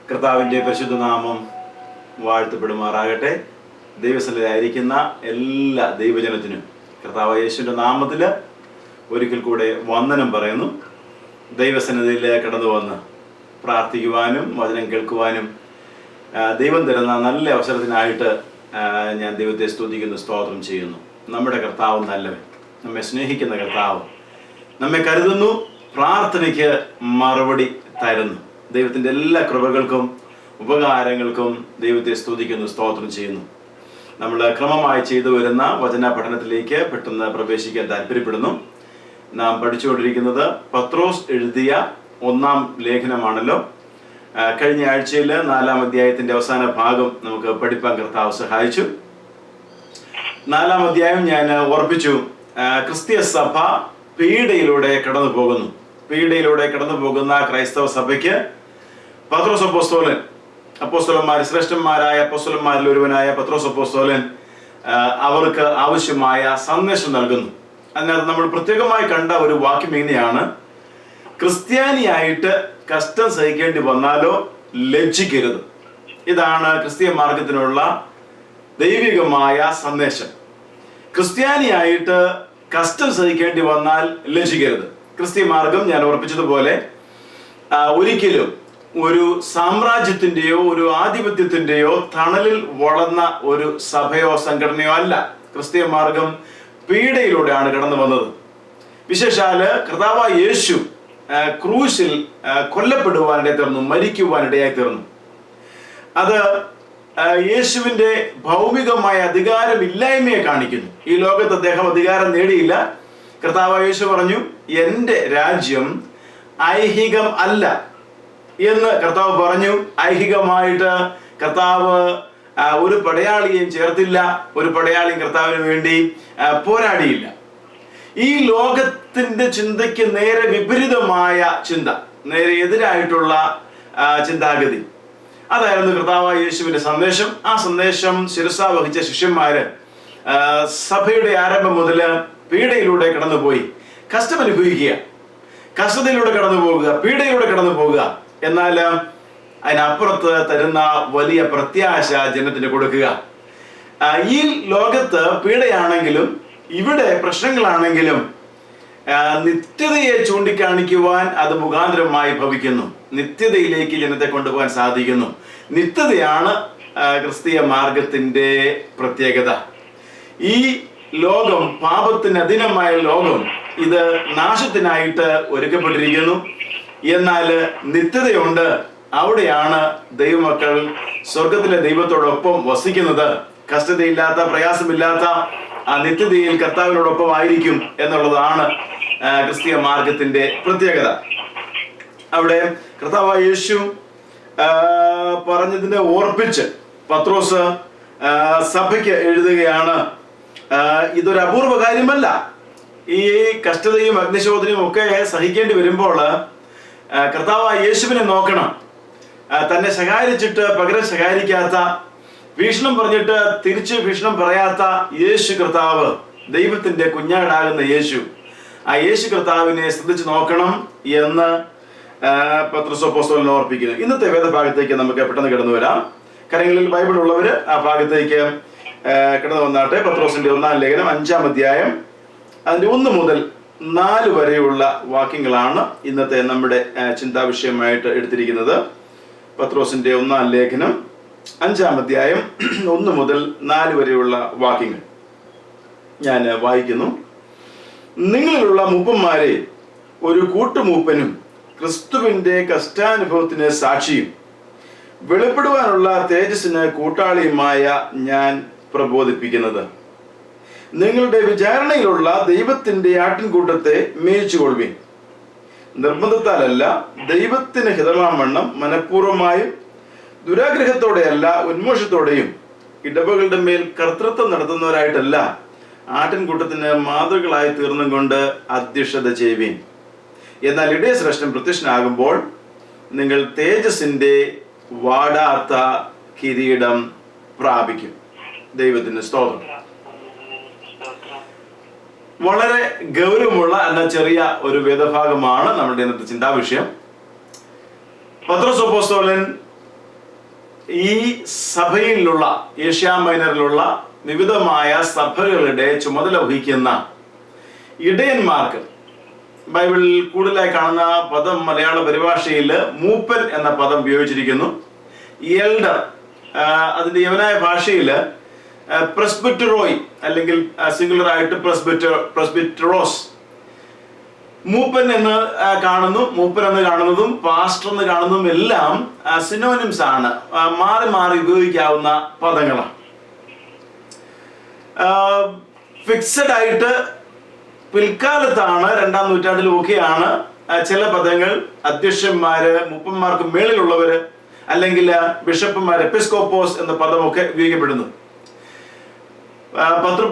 കർത്താവിൻ്റെ പരിശുദ്ധ നാമം വാഴ്ത്തപ്പെടുമാറാകട്ടെ. ദൈവസന്നിധിയിലായിരിക്കുന്ന എല്ലാ ദൈവജനത്തിനും കർത്താവ് യേശുവിൻ്റെ നാമത്തിൽ ഒരിക്കൽ കൂടെ വന്ദനം പറയുന്നു. ദൈവസന്നിധിയിൽ കടന്നു വന്ന് പ്രാർത്ഥിക്കുവാനും വചനം കേൾക്കുവാനും ദൈവം തരുന്ന നല്ല അവസരത്തിനായിട്ട് ഞാൻ ദൈവത്തെ സ്തുതിക്കുന്നു, സ്തോത്രം ചെയ്യുന്നു. നമ്മുടെ കർത്താവ് നല്ലവൻ, നമ്മെ സ്നേഹിക്കുന്ന കർത്താവ്, നമ്മെ കരുതുന്നു, പ്രാർത്ഥനയ്ക്ക് മറുപടി തരുന്നു. ദൈവത്തിൻ്റെ എല്ലാ കൃപകൾക്കും ഉപകാരങ്ങൾക്കും ദൈവത്തെ സ്തുതിക്കുന്നു, സ്തോത്രം ചെയ്യുന്നു. നമ്മൾ ക്രമമായി ചെയ്തു വരുന്ന വചന പഠനത്തിലേക്ക് പെട്ടെന്ന് പ്രവേശിക്കാൻ താല്പര്യപ്പെടുന്നു. നാം പഠിച്ചുകൊണ്ടിരിക്കുന്നത് പത്രോസ് എഴുതിയ 1-ാം ലേഖനമാണല്ലോ. കഴിഞ്ഞ ആഴ്ചയിൽ 4-ാം അധ്യായത്തിൻ്റെ അവസാന ഭാഗം നമുക്ക് പഠിപ്പാൻ കർത്താവ് സഹായിച്ചു. 4-ാം അധ്യായം ഞാൻ ഓർപ്പിച്ചു. ക്രിസ്തീയ സഭ പീഡയിലൂടെ കടന്നു പോകുന്നു. പീഡയിലൂടെ കടന്നു പോകുന്ന ക്രൈസ്തവ സഭയ്ക്ക് പത്രോസ് അപ്പോസ്തലൻ, അപ്പോസ്തലന്മാർ, ശ്രേഷ്ഠന്മാരായ അപ്പോസ്തലന്മാരിൽ ഒരുവനായ പത്രോസ് അപ്പോസ്തലൻ അവർക്ക് ആവശ്യമായ സന്ദേശം നൽകുന്നു. അതിനകത്ത് നമ്മൾ പ്രത്യേകമായി കണ്ട ഒരു വാക്യം ഇങ്ങനെയാണ്: ക്രിസ്ത്യാനിയായിട്ട് കഷ്ടം സഹിക്കേണ്ടി വന്നാലോ ലജ്ജിക്കരുത്. ഇതാണ് ക്രിസ്തീയ മാർഗത്തിനുള്ള ദൈവികമായ സന്ദേശം. ക്രിസ്ത്യാനിയായിട്ട് കഷ്ടം സഹിക്കേണ്ടി വന്നാൽ ലജ്ജിക്കരുത്. ക്രിസ്തീയ മാർഗം ഞാൻ ഓർപ്പിച്ചതുപോലെ ഒരിക്കലും ഒരു സാമ്രാജ്യത്തിൻ്റെയോ ഒരു ആധിപത്യത്തിൻ്റെയോ തണലിൽ വളർന്ന ഒരു സഭയോ സംഘടനയോ അല്ല. ക്രിസ്തീയ മാർഗം പീഡയിലൂടെയാണ് കടന്നു വന്നത്. വിശേഷാല് കർത്താവായ യേശു ക്രൂശിൽ കൊല്ലപ്പെടുവാനിടയായി തീർന്നു, മരിക്കുവാനിടയായി തീർന്നു. അത് യേശുവിൻ്റെ ഭൗമികമായ അധികാരമില്ലായ്മയെ കാണിക്കുന്നു. ഈ ലോകത്ത് അദ്ദേഹം അധികാരം നേടിയില്ല. കർത്താവായ യേശു പറഞ്ഞു, എൻ്റെ രാജ്യം ഐഹികം അല്ല എന്ന് കർത്താവ് പറഞ്ഞു. ഐഹികമായിട്ട് കർത്താവ് ഒരു പടയാളിയെയും ചേർത്തില്ല, ഒരു പടയാളിയും കർത്താവിന് വേണ്ടി പോരാടിയില്ല. ഈ ലോകത്തിന്റെ ചിന്തയ്ക്ക് നേരെ വിപരീതമായ ചിന്ത, നേരെ എതിരായിട്ടുള്ള ചിന്താഗതി, അതായിരുന്നു കർത്താവായ യേശുവിന്റെ സന്ദേശം. ആ സന്ദേശം ശിരസാ വഹിച്ച ശിഷ്യന്മാര് സഭയുടെ ആരംഭം മുതൽ പീഡയിലൂടെ കടന്നുപോയി കഷ്ടമനുഭവിക്കുക, കഷ്ടതയിലൂടെ കടന്നു പോകുക, പീഡയിലൂടെ കടന്നു പോകുക. എന്നാൽ അതിനപ്പുറത്ത് തരുന്ന വലിയ പ്രത്യാശ ജനത്തിന് കൊടുക്കുക. ഈ ലോകത്ത് പീഡയാണെങ്കിലും ഇവിടെ പ്രശ്നങ്ങളാണെങ്കിലും നിത്യതയെ ചൂണ്ടിക്കാണിക്കുവാൻ അത് മുഖാന്തരമായി ഭവിക്കുന്നു. നിത്യതയിലേക്ക് ജനത്തെ കൊണ്ടുപോകാൻ സാധിക്കുന്നു. നിത്യതയാണ് ക്രിസ്തീയ മാർഗത്തിന്റെ പ്രത്യേകത. ഈ ലോകം, പാപത്തിന് അധീനമായ ലോകം, ഇത് നാശത്തിനായിട്ട് ഒരുക്കപ്പെട്ടിരിക്കുന്നു. എന്നാൽ നിത്യതയുണ്ട്. അവിടെയാണ് ദൈവമക്കൾ സ്വർഗത്തിലെ ദൈവത്തോടൊപ്പം വസിക്കുന്നത്. കഷ്ടതയില്ലാത്ത, പ്രയാസമില്ലാത്ത ആ നിത്യതയിൽ കർത്താവിനോടൊപ്പം ആയിരിക്കും എന്നുള്ളതാണ് ക്രിസ്തീയ മാർഗത്തിന്റെ പ്രത്യേകത. അവിടെ കർത്താവായ യേശു പറഞ്ഞതിനെ ഓർപ്പിച്ച് പത്രോസ് സഭയ്ക്ക് എഴുതുകയാണ്, ഇതൊരു അപൂർവ കാര്യമല്ല. ഈ കഷ്ടതയും അഗ്നിശോധനയും ഒക്കെ സഹിക്കേണ്ടി വരുമ്പോൾ കർത്താവായ യേശുവിനെ നോക്കണം. തന്നെ ശകാരിച്ചിട്ട് പകരം ശകാരിക്കാത്ത, ഭീഷണം പറഞ്ഞിട്ട് തിരിച്ച് ഭീഷണം പറയാത്ത യേശു കർത്താവ്, ദൈവത്തിന്റെ കുഞ്ഞാടാകുന്ന യേശു, ആ യേശു കർത്താവിനെ ശ്രദ്ധിച്ച് നോക്കണം എന്ന് പത്രോസ് അപ്പോസ്തലൻ ഓർപ്പിക്കുന്നു. ഇന്നത്തെ വേദഭാഗത്തേക്ക് നമുക്ക് പെട്ടെന്ന് കടന്നു വരാം. കരങ്ങളിൽ ബൈബിൾ ഉള്ളവര് ആ ഭാഗത്തേക്ക് കടന്നു വന്നാട്ടെ. പത്രോസിന്റെ 1-ാം ലേഖനം 5-ാം അധ്യായം അതിന്റെ 1 മുതൽ 4 വരെയുള്ള വാക്യങ്ങളാണ് ഇന്നത്തെ നമ്മുടെ ചിന്താ വിഷയമായിട്ട് എടുത്തിരിക്കുന്നത്. പത്രോസിന്റെ 1-ാം ലേഖനം 5-ാം അധ്യായം 1 മുതൽ 4 വരെയുള്ള വാക്യങ്ങൾ ഞാൻ വായിക്കുന്നു. നിങ്ങളിലുള്ള മൂപ്പന്മാരെ ഒരു കൂട്ടുമൂപ്പനും ക്രിസ്തുവിന്റെ കഷ്ടാനുഭവത്തിന് സാക്ഷിയും വെളിപ്പെടുവാനുള്ള തേജസ്സിന് കൂട്ടാളിയുമായ ഞാൻ പ്രബോധിപ്പിക്കുന്നത്, നിങ്ങളുടെ വിചാരണയിലുള്ള ദൈവത്തിന്റെ ആട്ടിൻകൂട്ടത്തെ മേയിച്ചുകൊള്ളുവിൻ. നിർബന്ധത്താലല്ല, ദൈവത്തിന് ഹിതമാവണ്ണം മനഃപൂർവമായും ദുരാഗ്രഹത്തോടെയല്ല, ഉന്മോഷത്തോടെയും ഇടവകളുടെ മേൽ കർത്തൃത്വം നടത്തുന്നവരായിട്ടല്ല, ആട്ടിൻകൂട്ടത്തിന് മാതൃകളായി തീർന്നും കൊണ്ട് അധ്യക്ഷത ചെയ്യുവിൻ. എന്നാൽ ഇടയശ്രേഷ്ഠൻ പ്രത്യക്ഷനാകുമ്പോൾ നിങ്ങൾ തേജസ്സിന്റെ വാടാത്ത കിരീടം പ്രാപിക്കും. ദൈവത്തിന് സ്തോത്രം. വളരെ ഗൗരവമുള്ള എന്ന ചെറിയ ഒരു വേദഭാഗമാണ് നമ്മുടെ ഇന്നത്തെ ചിന്താവിഷയം. പത്രോസ് അപ്പോസ്തലൻ ഈ സഭയിലുള്ള ഏഷ്യ മൈനറിലുള്ള വിവിധമായ സഭകളുടെ ചുമതല വഹിക്കുന്ന ഇടയന്മാർക്ക് ബൈബിളിൽ കൂടുതലായി കാണുന്ന പദം മലയാള പരിഭാഷയിൽ മൂപ്പൻ എന്ന പദം ഉപയോഗിച്ചിരിക്കുന്നു. എൽഡർ അതിന്റെ യവനായ ഭാഷയിൽ പ്രസ്ബിറ്ററോയ് അല്ലെങ്കിൽ സിംഗുലർ ആയിട്ട് പ്രസ്ബിറ്ററോസ് മൂപ്പൻ എന്ന് കാണുന്നു. മൂപ്പൻ എന്ന് കാണുന്നതും പാസ്റ്റർ എന്ന് കാണുന്നതും എല്ലാം സിനോനിംസ് ആണ്, മാറി മാറി ഉപയോഗിക്കാവുന്ന പദങ്ങളാണ്. ഫിക്സഡ് ആയിട്ട് പിൽക്കാലത്താണ്, 2-ാം നൂറ്റാണ്ടിലൊക്കെയാണ് ചില പദങ്ങൾ അധ്യക്ഷന്മാര്, മൂപ്പന്മാർക്ക് മേളിലുള്ളവര് അല്ലെങ്കിൽ ബിഷപ്പുമാർ, എപ്പിസ്കോപ്പോസ് എന്ന പദമൊക്കെ ഉപയോഗിക്കപ്പെടുന്നത്.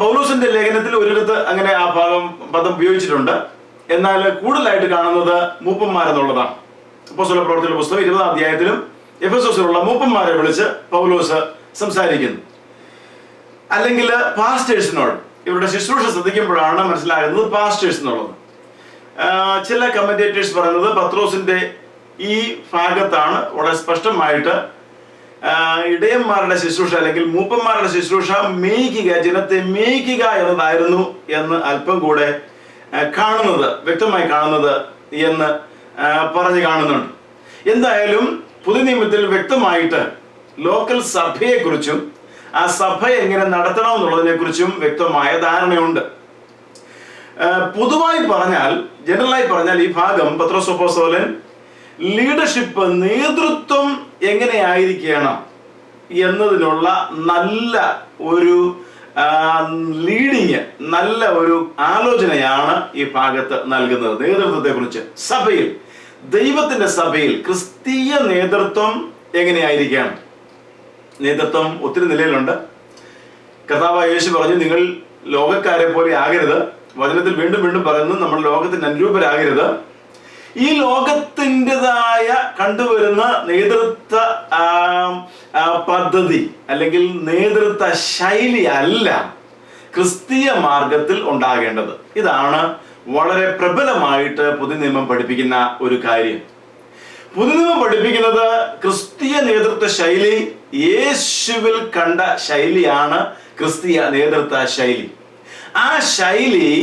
പൗലോസിന്റെ ലേഖനത്തിൽ ഒരിടത്ത് അങ്ങനെ ആ പദം ഉപയോഗിച്ചിട്ടുണ്ട്. എന്നാൽ കൂടുതലായിട്ട് കാണുന്നത് മൂപ്പന്മാരെന്നുള്ളതാണ്. അപ്പോസ്തല പ്രവർത്തനങ്ങളുടെ പുസ്തകം 20-ാം അധ്യായത്തിലും എഫെസോസിലുള്ള മൂപ്പന്മാരെ വിളിച്ച് പൗലോസ് സംസാരിക്കുന്നു. അല്ലെങ്കിൽ പാസ്റ്റേഴ്സിനോട് ഇവരുടെ ശുശ്രൂഷ ശ്രദ്ധിക്കുമ്പോഴാണ് മനസ്സിലാകുന്നത് പാസ്റ്റേഴ്സ് എന്നുള്ളത്. ചില കമന്റേറ്റേഴ്സ് പറയുന്നത് പത്രോസിന്റെ ഈ ഭാഗത്താണ് വളരെ സ്പഷ്ടമായിട്ട് ഇടയന്മാരുടെ ശുശ്രൂഷ അല്ലെങ്കിൽ മൂപ്പന്മാരുടെ ശുശ്രൂഷ മേയ്ക്കുക, ജനത്തെ മേയ്ക്കുക എന്നതായിരുന്നു എന്ന് അല്പം കൂടെ കാണുന്നത്, വ്യക്തമായി കാണുന്നത് എന്ന് പറഞ്ഞു കാണുന്നുണ്ട്. എന്തായാലും പുതിയ നിയമത്തിൽ വ്യക്തമായിട്ട് ലോക്കൽ സഭയെക്കുറിച്ചും ആ സഭ എങ്ങനെ നടത്തണമെന്നുള്ളതിനെ കുറിച്ചും വ്യക്തമായ ധാരണയുണ്ട്. പൊതുവായി പറഞ്ഞാൽ, ജനറലായി പറഞ്ഞാൽ ഈ ഭാഗം പത്രോസ് അപ്പോസ്തലൻ ലീഡർഷിപ്പ്, നേതൃത്വം എങ്ങനെയായിരിക്കണം എന്നതിനുള്ള നല്ല ഒരു ലീഡിങ്, നല്ല ഒരു ആലോചനയാണ് ഈ ഭാഗത്ത് നൽകുന്നത്. നേതൃത്വത്തെ കുറിച്ച് സഭയിൽ, ദൈവത്തിന്റെ സഭയിൽ ക്രിസ്തീയ നേതൃത്വം എങ്ങനെയായിരിക്കണം. നേതൃത്വം ഒത്തിരി നിലയിലുണ്ട്. കർത്താവായ യേശു പറഞ്ഞു, നിങ്ങൾ ലോകക്കാരെ പോലെ ആകരുത്. വചനത്തിൽ വീണ്ടും വീണ്ടും പറയുന്നു, നമ്മൾ ലോകത്തിന് അനുരൂപരാകരുത്. ഈ ലോകത്തിൻ്റെതായ കണ്ടുവരുന്ന നേതൃത്വ പദ്ധതി അല്ലെങ്കിൽ നേതൃത്വ ശൈലി അല്ല ക്രിസ്തീയ മാർഗത്തിൽ ഉണ്ടാകേണ്ടത്. ഇതാണ് വളരെ പ്രബലമായിട്ട് പുതിയ നിയമം പഠിപ്പിക്കുന്ന ഒരു കാര്യം. പുതിയ നിയമം പഠിപ്പിക്കുന്നത് ക്രിസ്തീയ നേതൃത്വ ശൈലി യേശുവിൽ കണ്ട ശൈലിയാണ് ക്രിസ്തീയ നേതൃത്വ ശൈലി. ആ ശൈലി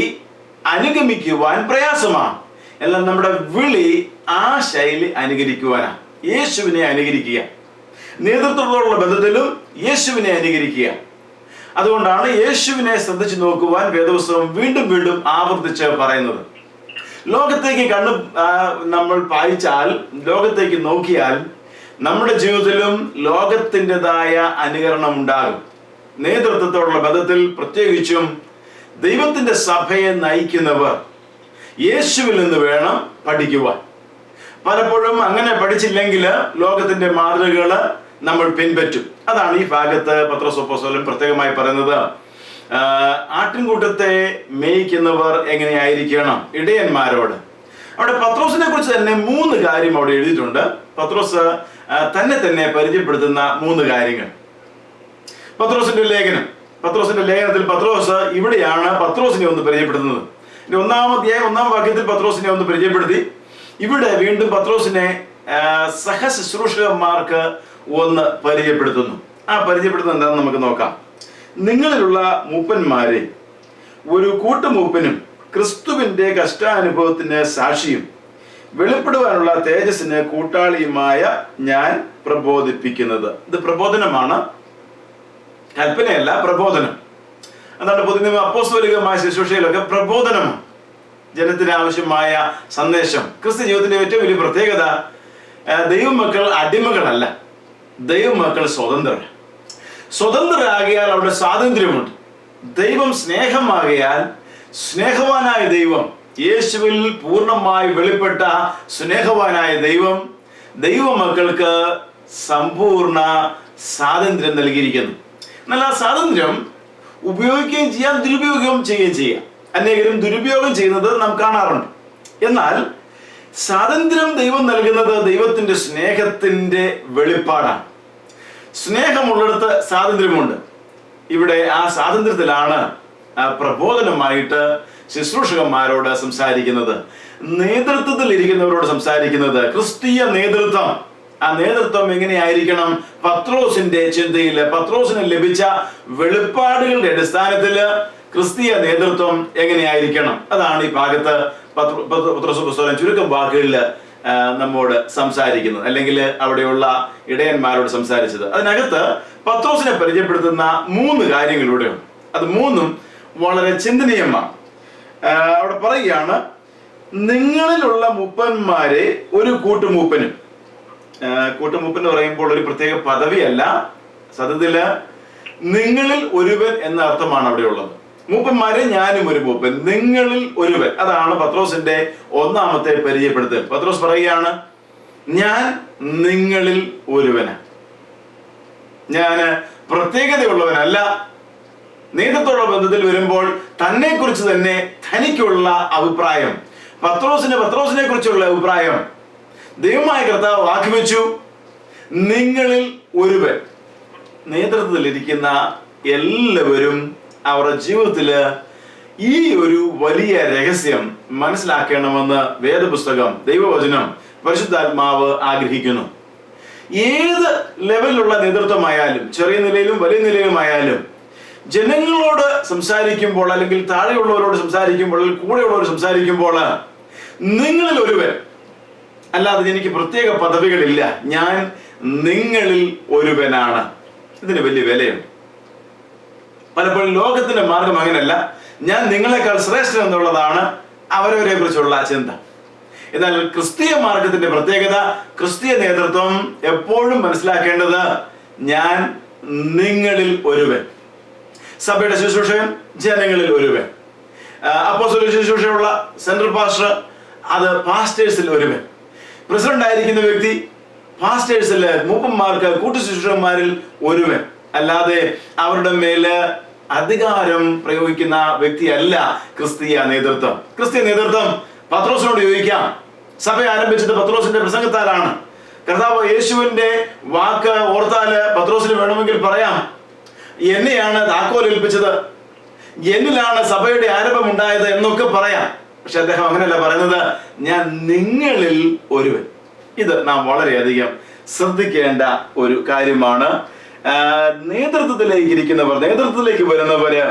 അനുഗമിക്കുവാൻ പ്രയാസമാണ്. എല്ലാം നമ്മുടെ വിളി ആ ശൈലി അനുകരിക്കുവാനാണ്. യേശുവിനെ അനുകരിക്കുക, നേതൃത്വത്തോടുള്ള ബന്ധത്തിലും യേശുവിനെ അനുകരിക്കുക. അതുകൊണ്ടാണ് യേശുവിനെ ശ്രദ്ധിച്ചു നോക്കുവാൻ വേദപുസ്തകം വീണ്ടും വീണ്ടും ആവർത്തിച്ച് പറയുന്നത്. ലോകത്തേക്ക് നമ്മൾ പായിച്ചാൽ, ലോകത്തേക്ക് നോക്കിയാൽ നമ്മുടെ ജീവിതത്തിലും ലോകത്തിൻ്റെതായ അനുകരണം ഉണ്ടാകും. നേതൃത്വത്തോടുള്ള ബന്ധത്തിൽ പ്രത്യേകിച്ചും ദൈവത്തിന്റെ സഭയെ നയിക്കുന്നവർ യേശുവിൽ നിന്ന് വേണം പഠിക്കുവാൻ. പലപ്പോഴും അങ്ങനെ പഠിച്ചില്ലെങ്കിൽ ലോകത്തിന്റെ മാതൃകകൾ നമ്മൾ പിൻപറ്റും. അതാണ് ഈ ഭാഗത്ത് പത്രോസ് അപ്പോസ്തലൻ പ്രത്യേകമായി പറയുന്നത്. ആട്ടിൻകൂട്ടത്തെ മേയ്ക്കുന്നവർ എങ്ങനെയായിരിക്കണം ഇടയന്മാരോട്. അവിടെ പത്രോസിനെ കുറിച്ച് തന്നെ 3 കാര്യം അവിടെ എഴുതിയിട്ടുണ്ട്. പത്രോസ് തന്നെ പരിചയപ്പെടുത്തുന്ന 3 കാര്യങ്ങൾ. പത്രോസിന്റെ ലേഖനത്തിൽ പത്രോസ് ഇവിടെയാണ് പത്രോസിനെ ഒന്ന് പരിചയപ്പെടുത്തുന്നത്. 1-ാം അധ്യായം 1-ാം വാക്യത്തിൽ പത്രോസിനെ ഒന്ന് പരിചയപ്പെടുത്തി. ഇവിടെ വീണ്ടും പത്രോസിനെ സഹശുശ്രൂഷകന്മാർക്ക് ഒന്ന് പരിചയപ്പെടുത്തുന്നു. ആ പരിചയപ്പെടുത്തുന്നത് എന്താണെന്ന് നമുക്ക് നോക്കാം. നിങ്ങളിലുള്ള മൂപ്പന്മാരെ ഒരു കൂട്ടുമൂപ്പനും ക്രിസ്തുവിന്റെ കഷ്ടാനുഭവത്തിന് സാക്ഷിയും വെളിപ്പെടുവാനുള്ള തേജസ്സിന് കൂട്ടാളിയുമായ ഞാൻ പ്രബോധിപ്പിക്കുന്നത്. ഇത് പ്രബോധനമാണ്, കൽപ്പനയല്ല, പ്രബോധനം. അതാണ് പൊതുവെ അപ്പോസ്തലികമായ ശുശ്രൂഷയിലൊക്കെ പ്രബോധനമാണ്. ജനത്തിന് ആവശ്യമായ സന്ദേശം. ക്രിസ്തു ജീവിതത്തിന്റെ ഏറ്റവും വലിയ പ്രത്യേകത, ദൈവമക്കൾ അടിമകളല്ല, ദൈവമക്കൾ സ്വതന്ത്രരാകിയാൽ അവിടെ സ്വാതന്ത്ര്യമുണ്ട്. ദൈവം സ്നേഹമാകിയാൽ സ്നേഹവാനായ ദൈവം, യേശുവിൽ പൂർണ്ണമായി വെളിപ്പെട്ട സ്നേഹവാനായ ദൈവം ദൈവമക്കൾക്ക് സമ്പൂർണ്ണ സ്വാതന്ത്ര്യം നൽകിയിരിക്കുന്നു. എന്നാൽ ആ സ്വാതന്ത്ര്യം ഉപയോഗിക്കുകയും ചെയ്യാം, ദുരുപയോഗം ചെയ്യുകയും ചെയ്യാം. അനേകരും ദുരുപയോഗം ചെയ്യുന്നത് നാം കാണാറുണ്ട്. എന്നാൽ സ്വാതന്ത്ര്യം ദൈവം നൽകുന്നത് ദൈവത്തിന്റെ സ്നേഹത്തിന്റെ വെളിപ്പാടാണ്. സ്നേഹമുള്ളിടത്ത് സ്വാതന്ത്ര്യമുണ്ട്. ഇവിടെ ആ സ്വാതന്ത്ര്യത്തിലാണ് പ്രബോധനമായിട്ട് ശുശ്രൂഷകന്മാരോട് സംസാരിക്കുന്നത്, നേതൃത്വത്തിൽ ഇരിക്കുന്നവരോട് സംസാരിക്കുന്നത്. ക്രിസ്തീയ നേതൃത്വം ആ നേതൃത്വം എങ്ങനെയായിരിക്കണം? പത്രോസിന്റെ ചിന്തയിൽ, പത്രോസിന് ലഭിച്ച വെളിപ്പാടുകളുടെ അടിസ്ഥാനത്തില് ക്രിസ്തീയ നേതൃത്വം എങ്ങനെയായിരിക്കണം? അതാണ് ഈ ഭാഗത്ത് പത്രോസ് പുസ്തകം ചുരുക്കം വാക്കുകളിൽ നമ്മോട് സംസാരിക്കുന്നത്, അല്ലെങ്കിൽ അവിടെയുള്ള ഇടയന്മാരോട് സംസാരിച്ചത്. അതിനകത്ത് പത്രോസിനെ പരിചയപ്പെടുത്തുന്ന 3 കാര്യങ്ങളിലൂടെയാണ്. അത് 3ഉം വളരെ ചിന്തനീയമാണ്. അവിടെ പറയുകയാണ്, നിങ്ങളിലുള്ള മൂപ്പന്മാരെ ഒരു കൂട്ടുമൂപ്പനും. കൂട്ടുമൂപ്പൻ എന്ന് പറയുമ്പോൾ ഒരു പ്രത്യേക പദവിയല്ല, സത്യത്തില് നിങ്ങളിൽ ഒരുവൻ എന്ന അർത്ഥമാണ് അവിടെ ഉള്ളത്. മൂപ്പന്മാരെ ഞാനും ഒരു മൂപ്പൻ, നിങ്ങളിൽ ഒരുവൻ. അതാണ് പത്രോസിന്റെ 1ാമത്തെ പരിചയപ്പെടുത്തൽ. പത്രോസ് പറയുകയാണ്, ഞാൻ നിങ്ങളിൽ ഒരുവനാ. ഞാന് പ്രത്യേകതയുള്ളവനല്ല. നേതൃത്വമുള്ള ബന്ധത്തിൽ വരുമ്പോൾ തന്നെ കുറിച്ച് തന്നെ തനിക്കുള്ള അഭിപ്രായം, പത്രോസിനെ കുറിച്ചുള്ള അഭിപ്രായം ദൈവമായ കർത്താവ് ആക്കി വെച്ചു. നിങ്ങളിൽ ഒരുവൻ. നേതൃത്വത്തിലിരിക്കുന്ന എല്ലാവരും അവരുടെ ജീവിതത്തില് ഈ ഒരു വലിയ രഹസ്യം മനസ്സിലാക്കണമെന്ന് വേദപുസ്തകം, ദൈവവചനം, പരിശുദ്ധാത്മാവ് ആഗ്രഹിക്കുന്നു. ഏത് ലെവലിലുള്ള നേതൃത്വമായാലും, ചെറിയ നിലയിലും വലിയ നിലയിലുമായാലും, ജനങ്ങളോട് സംസാരിക്കുമ്പോൾ, അല്ലെങ്കിൽ താഴെയുള്ളവരോട് സംസാരിക്കുമ്പോൾ, കൂടെയുള്ളവർ സംസാരിക്കുമ്പോൾ, നിങ്ങളിൽ ഒരുവൻ, അല്ലാതെ എനിക്ക് പ്രത്യേക പദവികളില്ല, ഞാൻ നിങ്ങളിൽ ഒരുവനാണ്. ഇതിന് വലിയ വിലയുണ്ട്. പലപ്പോഴും ലോകത്തിന്റെ മാർഗം അങ്ങനെയല്ല. ഞാൻ നിങ്ങളെക്കാൾ ശ്രേഷ്ഠൻ എന്നുള്ളതാണ് അവരവരെ കുറിച്ചുള്ള ചിന്ത. എന്നാൽ ക്രിസ്തീയ മാർഗത്തിന്റെ പ്രത്യേകത, ക്രിസ്തീയ നേതൃത്വം എപ്പോഴും മനസ്സിലാക്കേണ്ടത്, ഞാൻ നിങ്ങളിൽ ഒരുവൻ. സഭയുടെ ശുശ്രൂഷകൻ ജനങ്ങളിൽ ഒരുവൻ. അപ്പോസ്തല ശുശ്രൂഷയുള്ള സെൻട്രൽ പാസ്റ്റർ, അത് പാസ്റ്റേഴ്സിൽ ഒരുവൻ. പ്രസിഡന്റ് ആയിരിക്കുന്ന വ്യക്തി പാസ്റ്റേഴ്സില്, മൂപ്പന്മാർക്ക്, കൂട്ടുശുശ്രൂഷകന്മാരിൽ ഒരുവൻ. അല്ലാതെ അവരുടെ മേല് അധികാരം പ്രയോഗിക്കുന്ന വ്യക്തിയല്ല ക്രിസ്തീയ നേതൃത്വം. ക്രിസ്തീയ നേതൃത്വം പത്രോസിനോട് ചോദിക്കാം. സഭ ആരംഭിച്ചത് പത്രോസിന്റെ പ്രസംഗത്താലാണ്. കർത്താവ് യേശുവിന്റെ വാക്ക് ഓർത്താല് പത്രോസിന് വേണമെങ്കിൽ പറയാം, എന്നെയാണ് താക്കോൽ ഏൽപ്പിച്ചത്, എന്നിലാണ് സഭയുടെ ആരംഭം ഉണ്ടായത് എന്നൊക്കെ പറയാം. പക്ഷെ അദ്ദേഹം അങ്ങനെയല്ല പറയുന്നത്, ഞാൻ നിങ്ങളിൽ ഒരുവൻ. ഇത് നാം വളരെയധികം ശ്രദ്ധിക്കേണ്ട ഒരു കാര്യമാണ്. നേതൃത്വത്തിലേക്ക് വരുന്നവര്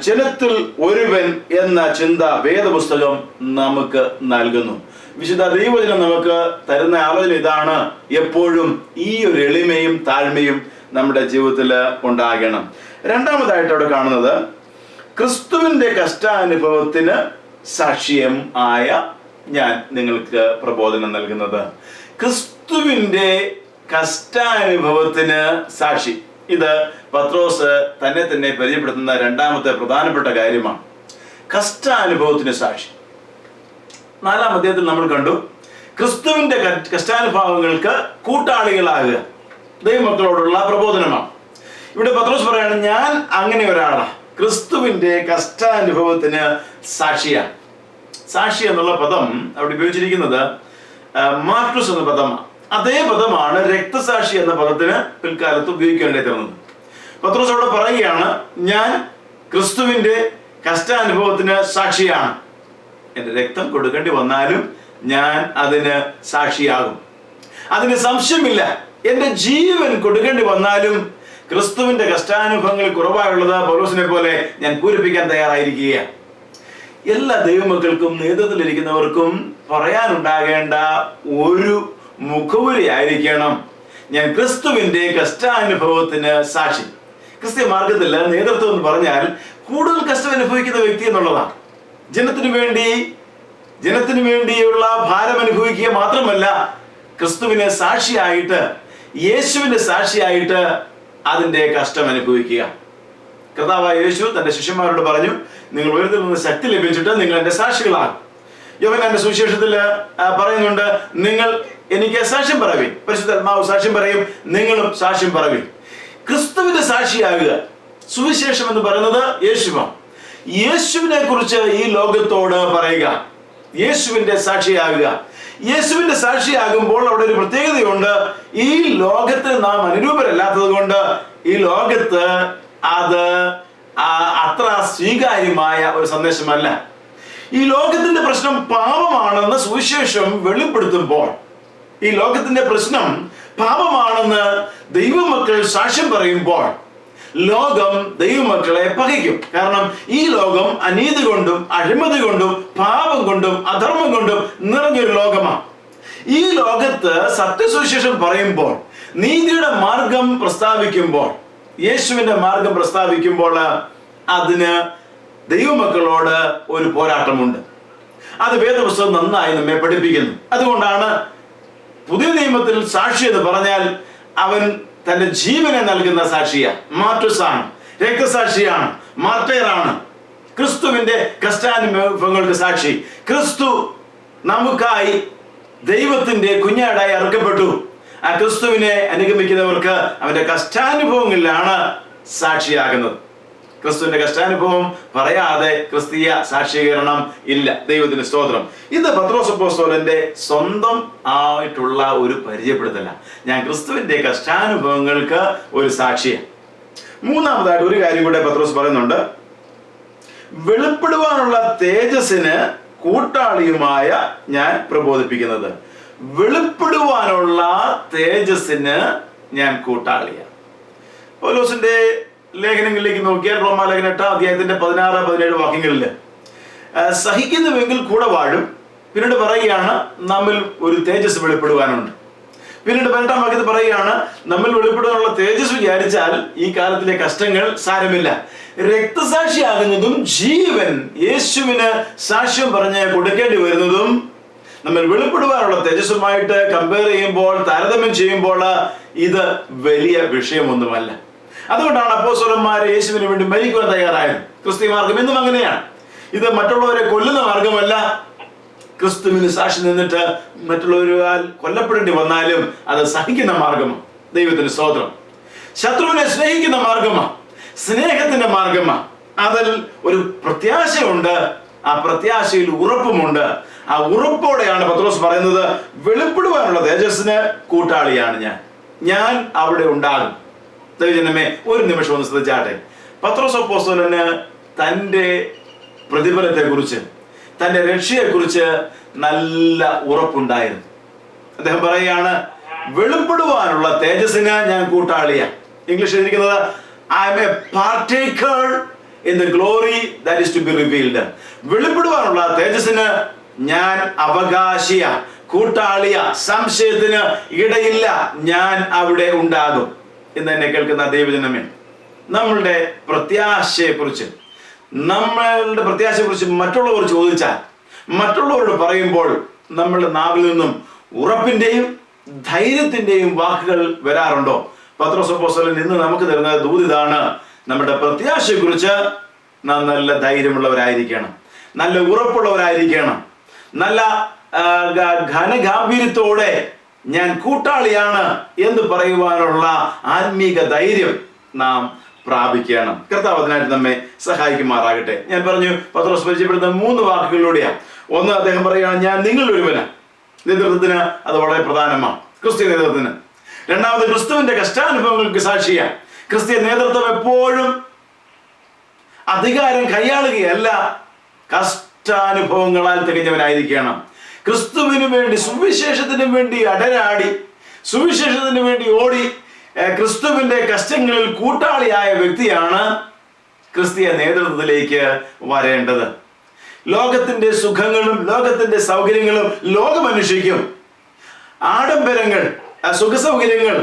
ജനത്തിൽ ഒരുവൻ എന്ന ചിന്ത വേദപുസ്തകം നമുക്ക് നൽകുന്നു. വിശുദ്ധ ദൈവവചനം നമുക്ക് തരുന്ന ആലോചന ഇതാണ്, എപ്പോഴും ഈ ഒരു എളിമയും താഴ്മയും നമ്മുടെ ജീവിതത്തിൽ ഉണ്ടാകണം. രണ്ടാമതായിട്ട് അവിടെ കാണുന്നത്, ക്രിസ്തുവിന്റെ കഷ്ടാനുഭവത്തിന് സാക്ഷ്യം ആയ ഞാൻ നിങ്ങൾക്ക് പ്രബോധനം നൽകുന്നത്. ക്രിസ്തുവിന്റെ കഷ്ടാനുഭവത്തിന് സാക്ഷി. ഇത് പത്രോസ് തന്നെ പരിചയപ്പെടുത്തുന്ന 2ാമത്തെ പ്രധാനപ്പെട്ട കാര്യമാണ്. കഷ്ടാനുഭവത്തിന് സാക്ഷി. 4-ാം അധ്യായത്തിൽ നമ്മൾ കണ്ടു, ക്രിസ്തുവിന്റെ കഷ്ടാനുഭവങ്ങൾക്ക് കൂട്ടാളികളാകുക ദൈവമക്കളോടുള്ള പ്രബോധനമാണ്. ഇവിടെ പത്രോസ് പറയാണ്, ഞാൻ അങ്ങനെ ഒരാളാണ്, ക്രിസ്തുവിന്റെ കഷ്ടാനുഭവത്തിന് സാക്ഷിയാണ്. സാക്ഷി എന്നുള്ള പദം അവിടെ ഉപയോഗിച്ചിരിക്കുന്നത് മാർട്ടൂസ് എന്ന പദമാണ്. അതേ പദമാണ് രക്തസാക്ഷി എന്ന പദത്തിന് പിൽക്കാലത്ത് ഉപയോഗിക്കേണ്ടി തീർന്നത്. പത്രോസ് അവിടെ പറയുകയാണ്, ഞാൻ ക്രിസ്തുവിന്റെ കഷ്ടാനുഭവത്തിന് സാക്ഷിയാണ്. എന്റെ രക്തം കൊടുക്കേണ്ടി വന്നാലും ഞാൻ അതിന് സാക്ഷിയാകും, അതിന് സംശയമില്ല. എന്റെ ജീവൻ കൊടുക്കേണ്ടി വന്നാലും ക്രിസ്തുവിന്റെ കഷ്ടാനുഭവങ്ങൾ കുറവായുള്ളത് പൗലോസിനെ പോലെ ഞാൻ പൂരിപ്പിക്കാൻ തയ്യാറായിരിക്കുകയാണ്. എല്ലാ ദൈവമക്കൾക്കും നേതൃത്വത്തിലിരിക്കുന്നവർക്കും പറയാനുണ്ടാകേണ്ട ഒരു മുഖവുരി ആയിരിക്കണം, ഞാൻ ക്രിസ്തുവിന്റെ കഷ്ടാനുഭവത്തിന് സാക്ഷി. ക്രിസ്ത്യ മാർഗത്തിൽ നേതൃത്വം എന്ന് പറഞ്ഞാൽ കൂടുതൽ കഷ്ടം അനുഭവിക്കുന്ന വ്യക്തി എന്നുള്ളതാണ്. ജനത്തിനു വേണ്ടിയുള്ള ഭാരം അനുഭവിക്കുക മാത്രമല്ല, ക്രിസ്തുവിനെ സാക്ഷിയായിട്ട്, യേശുവിന്റെ സാക്ഷിയായിട്ട് അതിന്റെ കഷ്ടം അനുഭവിക്കുക. കർത്താവായ യേശു തന്റെ ശിഷ്യന്മാരോട് പറഞ്ഞു, നിങ്ങൾ ഉയരത്തിൽ നിന്ന് ശക്തി ലഭിച്ചിട്ട് നിങ്ങൾ എന്റെ സാക്ഷികളാകും. യോഹന്നാന്റെ സുവിശേഷത്തിൽ പറയുന്നുണ്ട്, നിങ്ങൾ എനിക്ക് സാക്ഷ്യം പറവീൻ, പരിശുദ്ധാത്മാവ് സാക്ഷ്യം പറയും, നിങ്ങളും സാക്ഷ്യം പറവീൻ. ക്രിസ്തുവിന്റെ സാക്ഷിയാകുക. സുവിശേഷം എന്ന് പറയുന്നത് യേശുവാണ്. യേശുവിനെ കുറിച്ച് ഈ ലോകത്തോട് പറയുക, യേശുവിന്റെ സാക്ഷിയാകുക. യേശുവിന്റെ സാക്ഷിയാകുമ്പോൾ അവിടെ ഒരു പ്രത്യേകതയുണ്ട്. ഈ ലോകത്തിൽ നാം അനുരൂപരല്ലാത്തത് കൊണ്ട് ഈ ലോകത്ത് അത് അത്ര സ്വീകാര്യമായ ഒരു സന്ദേശമല്ല. ഈ ലോകത്തിന്റെ പ്രശ്നം പാപമാണെന്ന് സുവിശേഷം വെളിപ്പെടുത്തുമ്പോൾ ഈ ലോകത്തിന്റെ പ്രശ്നം പാപമാണെന്ന് ദൈവമക്കൾ സാക്ഷ്യം പറയുമ്പോൾ ലോകം ദൈവമക്കളെ പകയ്ക്കും. കാരണം ഈ ലോകം അനീതി കൊണ്ടും അഴിമതി കൊണ്ടും പാപം കൊണ്ടും അധർമ്മം കൊണ്ടും നിറഞ്ഞൊരു ലോകമാണ്. ഈ ലോകത്ത് സത്യസുവിശേഷം പറയുമ്പോൾ, നീതിയുടെ മാർഗം പ്രസ്താവിക്കുമ്പോൾ, യേശുവിന്റെ മാർഗം പ്രസ്താവിക്കുമ്പോൾ അതിന് ദൈവമക്കളോട് ഒരു പോരാട്ടമുണ്ട്. അത് വേദപുസ്തകം നന്നായി നമ്മെ പഠിപ്പിക്കുന്നു. അതുകൊണ്ടാണ് പുതിയ നിയമത്തിൽ സാക്ഷി എന്ന് പറഞ്ഞാൽ അവൻ തന്റെ ജീവനെ നൽകുന്ന സാക്ഷിയാണ്, മാർട്ടിസാണ്, രക്തസാക്ഷിയാണ്, മാർട്ടയറാണ്. ക്രിസ്തുവിന്റെ കഷ്ടാനുഭവങ്ങൾക്ക് സാക്ഷി. ക്രിസ്തു നമുക്കായി ദൈവത്തിന്റെ കുഞ്ഞാടായി അറുക്കപ്പെട്ടു. ആ ക്രിസ്തുവിനെ അനുഗമിക്കുന്നവർക്ക് അവന്റെ കഷ്ടാനുഭവങ്ങളിലാണ് സാക്ഷിയാകുന്നത്. ക്രിസ്തുവിന്റെ കഷ്ടാനുഭവം പറയാതെ ക്രിസ്തീയ സാക്ഷീകരണം ഇല്ല. ദൈവത്തിന് സ്തോത്രം. ഇത് പത്രോസ് അപ്പോസ്തലന്റെ സ്വന്തം ആയിട്ടുള്ള ഒരു പരിചയപ്പെടുത്തല. ഞാൻ ക്രിസ്തുവിന്റെ കഷ്ടാനുഭവങ്ങൾക്ക് ഒരു സാക്ഷിയാണ്. മൂന്നാമതായിട്ട് ഒരു കാര്യം കൂടെ പത്രോസ് പറയുന്നുണ്ട്. വെളിപ്പെടുവാനുള്ള തേജസ്സിന് കൂട്ടാളിയുമായ ഞാൻ പ്രബോധിപ്പിക്കുന്നത്. വെളിപ്പെടുവാനുള്ള തേജസ്സിന് ഞാൻ കൂട്ടാളിയാണ്. പൗലോസിന്റെ ലേഖനങ്ങളിലേക്ക് നോക്കിയാൽ റോമാലേഖനം 8 അധ്യായത്തിന്റെ 16-17 വാക്യങ്ങളിൽ സഹിക്കുന്നുവെങ്കിൽ കൂടെ വാഴും. പിന്നീട് പറയുകയാണ് നമ്മിൽ ഒരു തേജസ് വെളിപ്പെടുവാനുണ്ട്. പിന്നീട് 18 വാക്യത്തിൽ പറയുകയാണ് നമ്മിൽ വെളിപ്പെടുവാനുള്ള തേജസ് വിചാരിച്ചാൽ ഈ കാലത്തിലെ കഷ്ടങ്ങൾ സാരമില്ല. രക്തസാക്ഷിയാകുന്നതും ജീവൻ യേശുവിന് സാക്ഷ്യം പറഞ്ഞ് കൊടുക്കേണ്ടി വരുന്നതും നമ്മൾ വെളിപ്പെടുവാനുള്ള തേജസ്സുമായിട്ട് കമ്പയർ ചെയ്യുമ്പോൾ, താരതമ്യം ചെയ്യുമ്പോൾ ഇത് വലിയ വിഷയമൊന്നുമല്ല. അതുകൊണ്ടാണ് അപ്പോസ്തലന്മാർ യേശുവിന് വേണ്ടി മരിക്കുവാൻ തയ്യാറായത്. ക്രിസ്തീയ മാർഗം എന്നും അങ്ങനെയാണ്. ഇത് മറ്റുള്ളവരെ കൊല്ലുന്ന മാർഗമല്ല. ക്രിസ്തുവിന് സാക്ഷി നിന്നിട്ട് മറ്റുള്ളവരാൽ കൊല്ലപ്പെടേണ്ടി വന്നാലും അത് സഹിക്കുന്ന മാർഗമാണ്. ദൈവത്തിന് സ്തോത്രം. ശത്രുവിനെ സ്നേഹിക്കുന്ന മാർഗമാണ്, സ്നേഹത്തിന്റെ മാർഗമാണ്. അതിൽ ഒരു പ്രത്യാശയുണ്ട്, ആ പ്രത്യാശയിൽ ഉറപ്പുമുണ്ട്. ആ ഉറപ്പോടെയാണ് പത്രോസ് പറയുന്നത്, വെളിപ്പെടുവാനുള്ള തേജസ്സിന് കൂട്ടാളിയാണ് ഞാൻ അവിടെ ഉണ്ടാകും. ദൈവജനമേ, ഒരു നിമിഷം ഒന്ന് ശ്രദ്ധിച്ചാട്ടെ. പത്രോസ് അപ്പോസ്തലന് തൻ്റെ പ്രതിഫലത്തെക്കുറിച്ച്, തൻ്റെ രക്ഷയെക്കുറിച്ച് നല്ല ഉറപ്പുണ്ടായിരുന്നു. അദ്ദേഹം പറയുകയാണ്, വെളിപ്പെടുവാനുള്ള തേജസ്സിന് ഞാൻ കൂട്ടാളിയാണ്. ഇംഗ്ലീഷിൽ എഴുതിയിരിക്കുന്നത് I am a partaker in the glory that is to be revealed. വെളിപ്പെടുവാനുള്ള തേജസ്സിന് ഞാൻ അവകാശിയ, കൂട്ടാളിയ, സംശയത്തിന് ഇടയില്ല, ഞാൻ അവിടെ ഉണ്ടാകും. ഇന്ന് എന്നെ കേൾക്കുന്ന ദൈവജനമേ, നമ്മളുടെ പ്രത്യാശയെക്കുറിച്ച് മറ്റുള്ളവർ ചോദിച്ചാൽ, മറ്റുള്ളവരോട് പറയുമ്പോൾ നമ്മളുടെ നാവിൽ നിന്നും ഉറപ്പിന്റെയും ധൈര്യത്തിന്റെയും വാക്കുകൾ വരാറുണ്ടോ? പത്രോസ് അപ്പോസ്തലൻ ഇന്ന് നമുക്ക് തരുന്ന ദൂതിതാണ്, നമ്മുടെ പ്രത്യാശയെക്കുറിച്ച് നാം നല്ല ധൈര്യമുള്ളവരായിരിക്കണം, നല്ല ഉറപ്പുള്ളവരായിരിക്കണം, നല്ല ഘനഗാംഭീര്യത്തോടെ ഞാൻ കൂട്ടാളിയാണ് എന്ന് പറയുവാനുള്ള ആത്മീക ധൈര്യം നാം പ്രാപിക്കണം. കർത്താവ് അതിനായിട്ട് നമ്മെ സഹായിക്കുമാറാകട്ടെ. ഞാൻ പറഞ്ഞു, പത്രോസ് പരിചയപ്പെടുന്ന 3 വാക്കുകളിലൂടെയാണ്. ഒന്ന്, അദ്ദേഹം പറയുകയാണ്, ഞാൻ നിങ്ങളൊരുവന്. നേതൃത്വത്തിന് അത് വളരെ പ്രധാനമാണ്, ക്രിസ്തീയ നേതൃത്വത്തിന്. രണ്ടാമത്, ക്രിസ്തുവിന്റെ കഷ്ടാനുഭവങ്ങൾക്ക് സാക്ഷിയാണ്. ക്രിസ്തീയ നേതൃത്വം എപ്പോഴും അധികാരം കൈയാളുകയല്ല, കഷ്ടാനുഭവങ്ങളാൽ തികഞ്ഞവനായിരിക്കണം. ക്രിസ്തുവിന് വേണ്ടി, സുവിശേഷത്തിന് വേണ്ടി അടരാടി, സുവിശേഷത്തിന് വേണ്ടി ഓടി, ക്രിസ്തുവിന്റെ കഷ്ടങ്ങളിൽ കൂട്ടാളിയായ വ്യക്തിയാണ് ക്രിസ്തീയ നേതൃത്വത്തിലേക്ക് വരേണ്ടത്. ലോകത്തിന്റെ സുഖങ്ങളും ലോകത്തിന്റെ സൗകര്യങ്ങളും ലോകമന്വേഷിക്കും. ആഡംബരങ്ങൾ, സുഖസൗകര്യങ്ങൾ,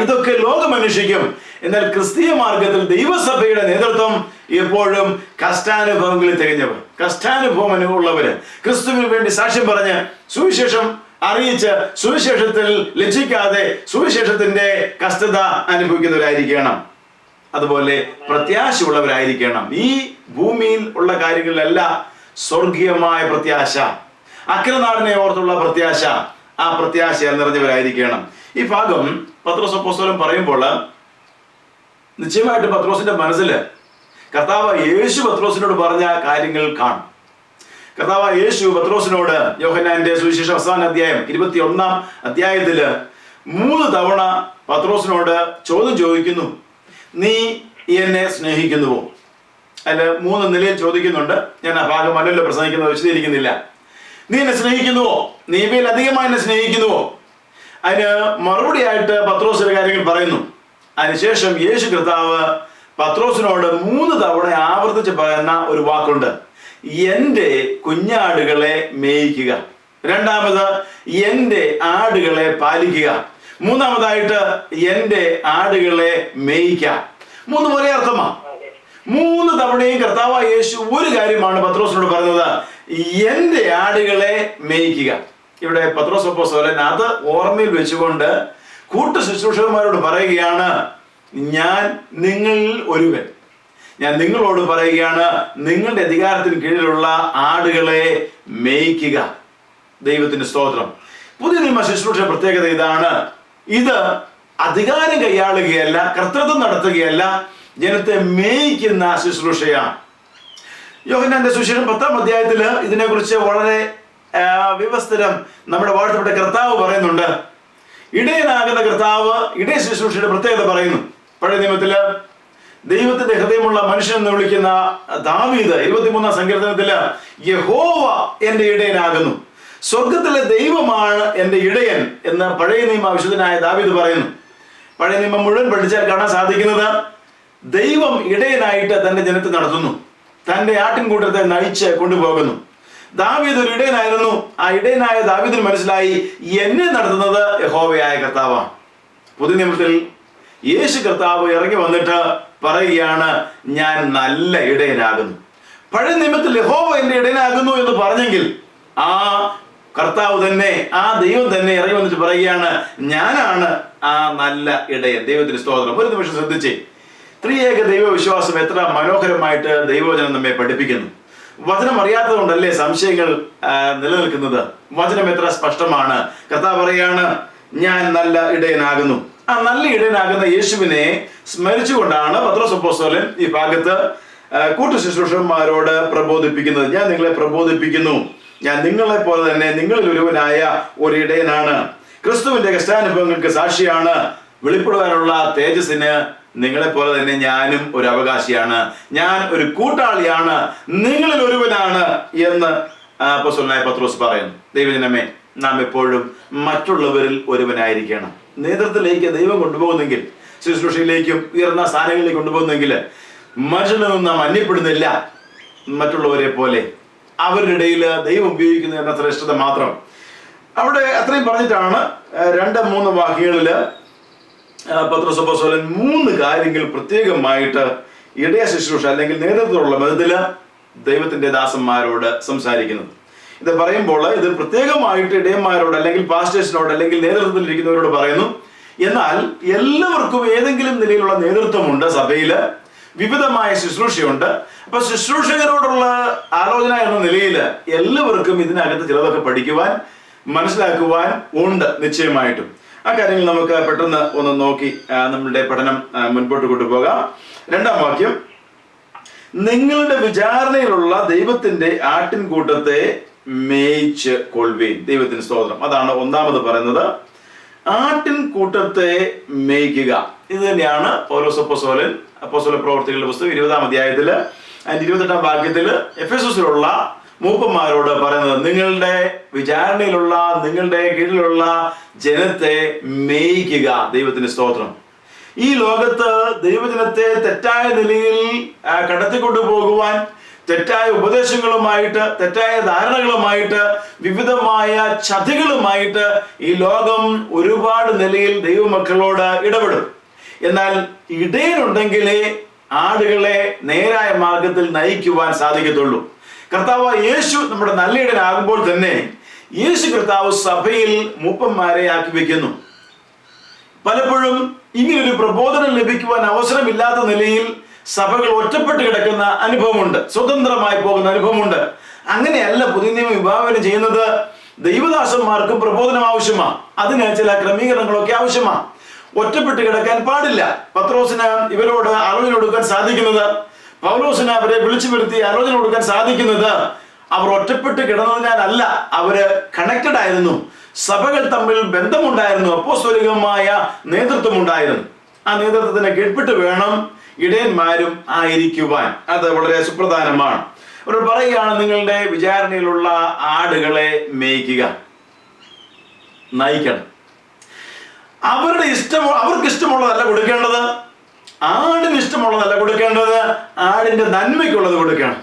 ഇതൊക്കെ ലോകമന്വേഷിക്കും. എന്നാൽ ക്രിസ്തീയ മാർഗത്തിൽ ദൈവസഭയുടെ നേതൃത്വം എപ്പോഴും കഷ്ടാനുഭവങ്ങളിൽ തികഞ്ഞവർ, കഷ്ടാനുഭവം അനുഭവമുള്ളവര്, ക്രിസ്തുവിന് വേണ്ടി സാക്ഷ്യം പറഞ്ഞ് സുവിശേഷം അറിയിച്ച് സുവിശേഷത്തിൽ ലജ്ജിക്കാതെ സുവിശേഷത്തിന്റെ കഷ്ടത അനുഭവിക്കുന്നവരായിരിക്കണം. അതുപോലെ പ്രത്യാശയുള്ളവരായിരിക്കണം. ഈ ഭൂമിയിൽ ഉള്ള കാര്യങ്ങളിലല്ല സ്വർഗീയമായ പ്രത്യാശ, അക്രനാടിനെ ഓർത്തുള്ള പ്രത്യാശ, ആ പ്രത്യാശയാൽ നിറഞ്ഞവരായിരിക്കണം. ഈ ഭാഗം പത്രോസ് അപ്പോസ്തലൻ പറയുമ്പോൾ നിശ്ചയമായിട്ട് പത്രോസിന്റെ മനസ്സിൽ കർത്താവ് യേശു പത്രോസിനോട് പറഞ്ഞ കാര്യങ്ങൾ കാണും. കർത്താവ് യേശു പത്രോസിനോട് യോഹന്നാന്റെ സുവിശേഷം അവസാന അധ്യായം 21-ാം അധ്യായത്തില് 3 തവണ പത്രോസിനോട് ചോദ്യം ചോദിക്കുന്നു, നീ എന്നെ സ്നേഹിക്കുന്നുവോ? അതിൽ 3 നിലയിൽ ചോദിക്കുന്നുണ്ട്. ഞാൻ ആ ഭാഗം അല്ലല്ലോ പ്രസംഗിക്കുന്നത്, വിശദീകരിക്കുന്നില്ല. നീ എന്നെ സ്നേഹിക്കുന്നുവോ? നീ ഇവയിൽ അധികമായി എന്നെ സ്നേഹിക്കുന്നുവോ? അതിന് മറുപടിയായിട്ട് പത്രോസ് ചില കാര്യങ്ങൾ പറയുന്നു. അതിനുശേഷം യേശു കർത്താവ് പത്രോസിനോട് 3 തവണ ആവർത്തിച്ച് പറയുന്ന ഒരു വാക്കുണ്ട്: എൻ്റെ കുഞ്ഞാടുകളെ മേയിക്കുക. രണ്ടാമത്, എൻ്റെ ആടുകളെ പാലിക്കുക. മൂന്നാമതായിട്ട്, എൻ്റെ ആടുകളെ മേയിക്കുക. 3 ഒരേ അർത്ഥമാണ്. 3 തവണയും കർത്താവായ യേശു ഒരു കാര്യമാണ് പത്രോസിനോട് പറഞ്ഞത്: എൻ്റെ ആടുകളെ മേയിക്കുക. ഇവിടെ പത്രോസ് അപ്പോസ്തലൻ അത് ഓർമ്മയിൽ വെച്ചുകൊണ്ട് കൂട്ടു ശുശ്രൂഷകന്മാരോട് പറയുകയാണ്: ഞാൻ നിങ്ങളിൽ ഒരുവൻ, ഞാൻ നിങ്ങളോട് പറയുകയാണ്, നിങ്ങളുടെ അധികാരത്തിന് കീഴിലുള്ള ആടുകളെ മേയിക്കുക. ദൈവത്തിന്റെ സ്തോത്രം. പുതിയ നിയമ ശുശ്രൂഷ പ്രത്യേകത ഇതാണ്: ഇത് അധികാരം കൈയാളുകയല്ല, കർത്തൃത്വം നടത്തുകയല്ല, ജനത്തെ മേയിക്കുന്ന ശുശ്രൂഷയാണ്. യോഹന്നാന്റെ സുവിശേഷം 10-ാം അധ്യായത്തില് ഇതിനെക്കുറിച്ച് വളരെ വിവസ്തരം നമ്മുടെ വാഴ്ത്തപ്പെട്ട കർത്താവ് പറയുന്നുണ്ട്. ഇടയനാകുന്ന കർത്താവ് ഇടയ ശുശ്രൂഷയുടെ പ്രത്യേകത പറയുന്നു. പഴയ നിയമത്തില് ദൈവത്തിന്റെ ഹൃദയമുള്ള മനുഷ്യൻ എന്ന് വിളിക്കുന്ന ദാവീദ് 23-ാം സങ്കീർത്തനത്തില് യഹോവ എന്റെ ഇടയനാകുന്നു, സ്വർഗത്തിലെ ദൈവമാണ് എന്റെ ഇടയൻ എന്ന് പഴയ നിയമ വിശുദ്ധനായ ദാവീദ് പറയുന്നു. പഴയ നിയമം മുഴുവൻ പഠിച്ചാൽ കാണാൻ സാധിക്കുന്നത് ദൈവം ഇടയനായിട്ട് തന്റെ ജനത്തെ നടത്തുന്നു, തന്റെ ആട്ടിൻകൂട്ടത്തെ നയിച്ച് കൊണ്ടുപോകുന്നു. ദാവീദ് ഒരു ഇടയനായിരുന്നു. ആ ഇടയനായ ദാവീദിന് മനസ്സിലായി, എന്നെ നടത്തുന്നത് യഹോവയായ കർത്താവാണ്. പുതിയ നിയമത്തിൽ യേശു കർത്താവ് ഇറങ്ങി വന്നിട്ട് പറയുകയാണ്, ഞാൻ നല്ല ഇടയനാകുന്നു. പഴയ നിയമത്തിൽ യഹോവ എന്റെ ഇടയനാകുന്നു എന്ന് പറഞ്ഞെങ്കിൽ ആ കർത്താവ് തന്നെ, ആ ദൈവം തന്നെ ഇറങ്ങി വന്നിട്ട് പറയുകയാണ്, ഞാനാണ് ആ നല്ല ഇടയൻ. ദൈവത്തിന് സ്തോത്രം. ഒരു നിമിഷം ശ്രദ്ധിച്ചേ. ത്രിയേക ദൈവവിശ്വാസം എത്ര മനോഹരമായിട്ട് ദൈവവചനം നമ്മെ പഠിപ്പിക്കുന്നു. വചനം അറിയാത്തത് കൊണ്ടല്ലേ സംശയങ്ങൾ നിലനിൽക്കുന്നത്. വചനം എത്ര സ്പഷ്ടമാണ്. കർത്താവ് പറയാണ്, ഞാൻ നല്ല ഇടയനാകുന്നു. ആ നല്ല ഇടയനാകുന്ന യേശുവിനെ സ്മരിച്ചുകൊണ്ടാണ് പത്രോസ് അപ്പോസ്തലൻ ഈ ഭാഗത്ത് കൂട്ടു ശുശ്രൂഷകന്മാരോട് പ്രബോധിപ്പിക്കുന്നത്. ഞാൻ നിങ്ങളെ പ്രബോധിപ്പിക്കുന്നു, ഞാൻ നിങ്ങളെ പോലെ തന്നെ നിങ്ങളിൽ ഒരുവനായ ഒരു ഇടയനാണ്, ക്രിസ്തുവിന്റെ കഷ്ടാനുഭവങ്ങൾക്ക് സാക്ഷിയാണ്, വെളിപ്പെടുവാനുള്ള തേജസ്സിന് നിങ്ങളെ പോലെ തന്നെ ഞാനും ഒരു അവകാശിയാണ്, ഞാൻ ഒരു കൂട്ടാളിയാണ്, നിങ്ങളിൽ ഒരുവനാണ് എന്ന് അപ്പോസ്തലനായ പത്രോസ് പറയുന്നു. ദൈവജനമേ, നാം എപ്പോഴും മറ്റുള്ളവരിൽ ഒരുവനായിരിക്കണം. നേതൃത്വത്തിലേക്ക് ദൈവം കൊണ്ടുപോകുന്നെങ്കിൽ, ശുശ്രൂഷയിലേക്കും ഉയർന്ന സ്ഥാനങ്ങളിലേക്ക് കൊണ്ടുപോകുന്നെങ്കിൽ മനുഷ്യനൊന്നും നാം അന്യപ്പെടുന്നില്ല. മറ്റുള്ളവരെ പോലെ അവരുടെ ഇടയിൽ ദൈവം ഉപയോഗിക്കുന്നു എന്ന ശ്രേഷ്ഠത മാത്രം. അവിടെ അത്രയും പറഞ്ഞിട്ടാണ് 2-3 വാക്യങ്ങളില് പത്രോസ് അപ്പോസ്തലൻ 3 കാര്യങ്ങൾ പ്രത്യേകമായിട്ട് ഇടയ ശുശ്രൂഷ അല്ലെങ്കിൽ നേതൃത്വമുള്ള ബന്ധത്തില് ദൈവത്തിന്റെ ദാസന്മാരോട് സംസാരിക്കുന്നത്. ഇത് പറയുമ്പോൾ ഇത് പ്രത്യേകമായിട്ട് ഇടയന്മാരോട് അല്ലെങ്കിൽ പാസ്റ്റേഴ്സിനോട് അല്ലെങ്കിൽ നേതൃത്വത്തിൽ ഇരിക്കുന്നവരോട് പറയുന്നു. എന്നാൽ എല്ലാവർക്കും ഏതെങ്കിലും നിലയിലുള്ള നേതൃത്വമുണ്ട്. സഭയില് വിവിധമായ ശുശ്രൂഷയുണ്ട്. അപ്പൊ ശുശ്രൂഷകരോടുള്ള ആലോചന എന്ന നിലയിൽ എല്ലാവർക്കും ഇതിനകത്ത് ചിലതൊക്കെ പഠിക്കുവാൻ, മനസ്സിലാക്കുവാൻ ഉണ്ട് നിശ്ചയമായിട്ടും. ആ കാര്യങ്ങൾ നമുക്ക് പെട്ടെന്ന് ഒന്ന് നോക്കി നമ്മളുടെ പഠനം മുൻപോട്ട് കൊണ്ടുപോകാം. 2-ാം വാക്യം, നിങ്ങളുടെ വിചാരണയിലുള്ള ദൈവത്തിന്റെ ആട്ടിൻകൂട്ടത്തെ മേയിച്ച് കൊള്ളുവീൻ. ദൈവത്തിന് സ്തോത്രം. അതാണ് ഒന്നാമത് പറയുന്നത്, ആട്ടിൻകൂട്ടത്തെ മേയ്ക്കുക. ഇത് തന്നെയാണ് പൗലോസ് അപ്പോസ്തലൻ അപ്പോസ്തല പ്രവർത്തികളുടെ പുസ്തകം 20-ാം അധ്യായത്തില് 28-ാം വാക്യത്തില് എഫെസോസിലുള്ള മൂപ്പന്മാരോട് പറയുന്നത്, നിങ്ങളുടെ വിചാരണയിലുള്ള നിങ്ങളുടെ കീഴിലുള്ള ജനത്തെ മേയിക്കുക. ദൈവത്തിന്റെ സ്തോത്രം. ഈ ലോകത്ത് ദൈവജനത്തെ തെറ്റായ നിലയിൽ കടത്തിക്കൊണ്ടു പോകുവാൻ, തെറ്റായ ഉപദേശങ്ങളുമായിട്ട്, തെറ്റായ ധാരണകളുമായിട്ട്, വിവിധമായ ചതികളുമായിട്ട് ഈ ലോകം ഒരുപാട് നിലയിൽ ദൈവമക്കളോട് ഇടപെടും. എന്നാൽ ഇടയനുണ്ടെങ്കിലേ ആടുകളെ നേരായ മാർഗത്തിൽ നയിക്കുവാൻ സാധിക്കത്തുള്ളൂ. കർത്താവ് യേശു നമ്മുടെ നല്ല ഇടയനാകുമ്പോൾ തന്നെ യേശു കർത്താവ് സഭയിൽ മൂപ്പന്മാരെ ആക്കി വെക്കുന്നു. പലപ്പോഴും ഇങ്ങനൊരു പ്രബോധനം ലഭിക്കുവാൻ അവസരമില്ലാത്ത നിലയിൽ സഭകൾ ഒറ്റപ്പെട്ട് കിടക്കുന്ന അനുഭവമുണ്ട്, സ്വതന്ത്രമായി പോകുന്ന അനുഭവമുണ്ട്. അങ്ങനെയല്ല പുതിയ നിയമം വിഭാവനം ചെയ്യുന്നത്. ദൈവദാസന്മാർക്കും പ്രബോധനം ആവശ്യമാണ്. അതിന് ചില ക്രമീകരണങ്ങളൊക്കെ ആവശ്യമാണ്. ഒറ്റപ്പെട്ട് കിടക്കാൻ പാടില്ല. പത്രോസിന് ഇവരോട് ആലോചന കൊടുക്കാൻ സാധിക്കുന്നത്, പൗലോസിന് അവരെ വിളിച്ചു വരുത്തി ആലോചന കൊടുക്കാൻ സാധിക്കുന്നത് അവർ ഒറ്റപ്പെട്ട് കിടന്നതിനാലല്ല, അവര് കണക്റ്റഡ് ആയിരുന്നു. സഭകൾ തമ്മിൽ ബന്ധമുണ്ടായിരുന്നു, അപ്പോസ്തലികമായ നേതൃത്വം ഉണ്ടായിരുന്നു. ആ നേതൃത്വത്തിന് കീഴ്പ്പെട്ട് വേണം ഇടയന്മാരും ആയിരിക്കുവാൻ. അത് വളരെ സുപ്രധാനമാണ്. അവർ പറയുകയാണ്, നിങ്ങളുടെ വിചാരണയിലുള്ള ആടുകളെ മേയ്ക്കുക, നയിക്കണം. അവർക്ക് ഇഷ്ടമുള്ളതല്ല കൊടുക്കേണ്ടത്, ആടിന് ഇഷ്ടമുള്ളതല്ല കൊടുക്കേണ്ടത്, ആടിന്റെ നന്മയ്ക്കുള്ളത് കൊടുക്കണം.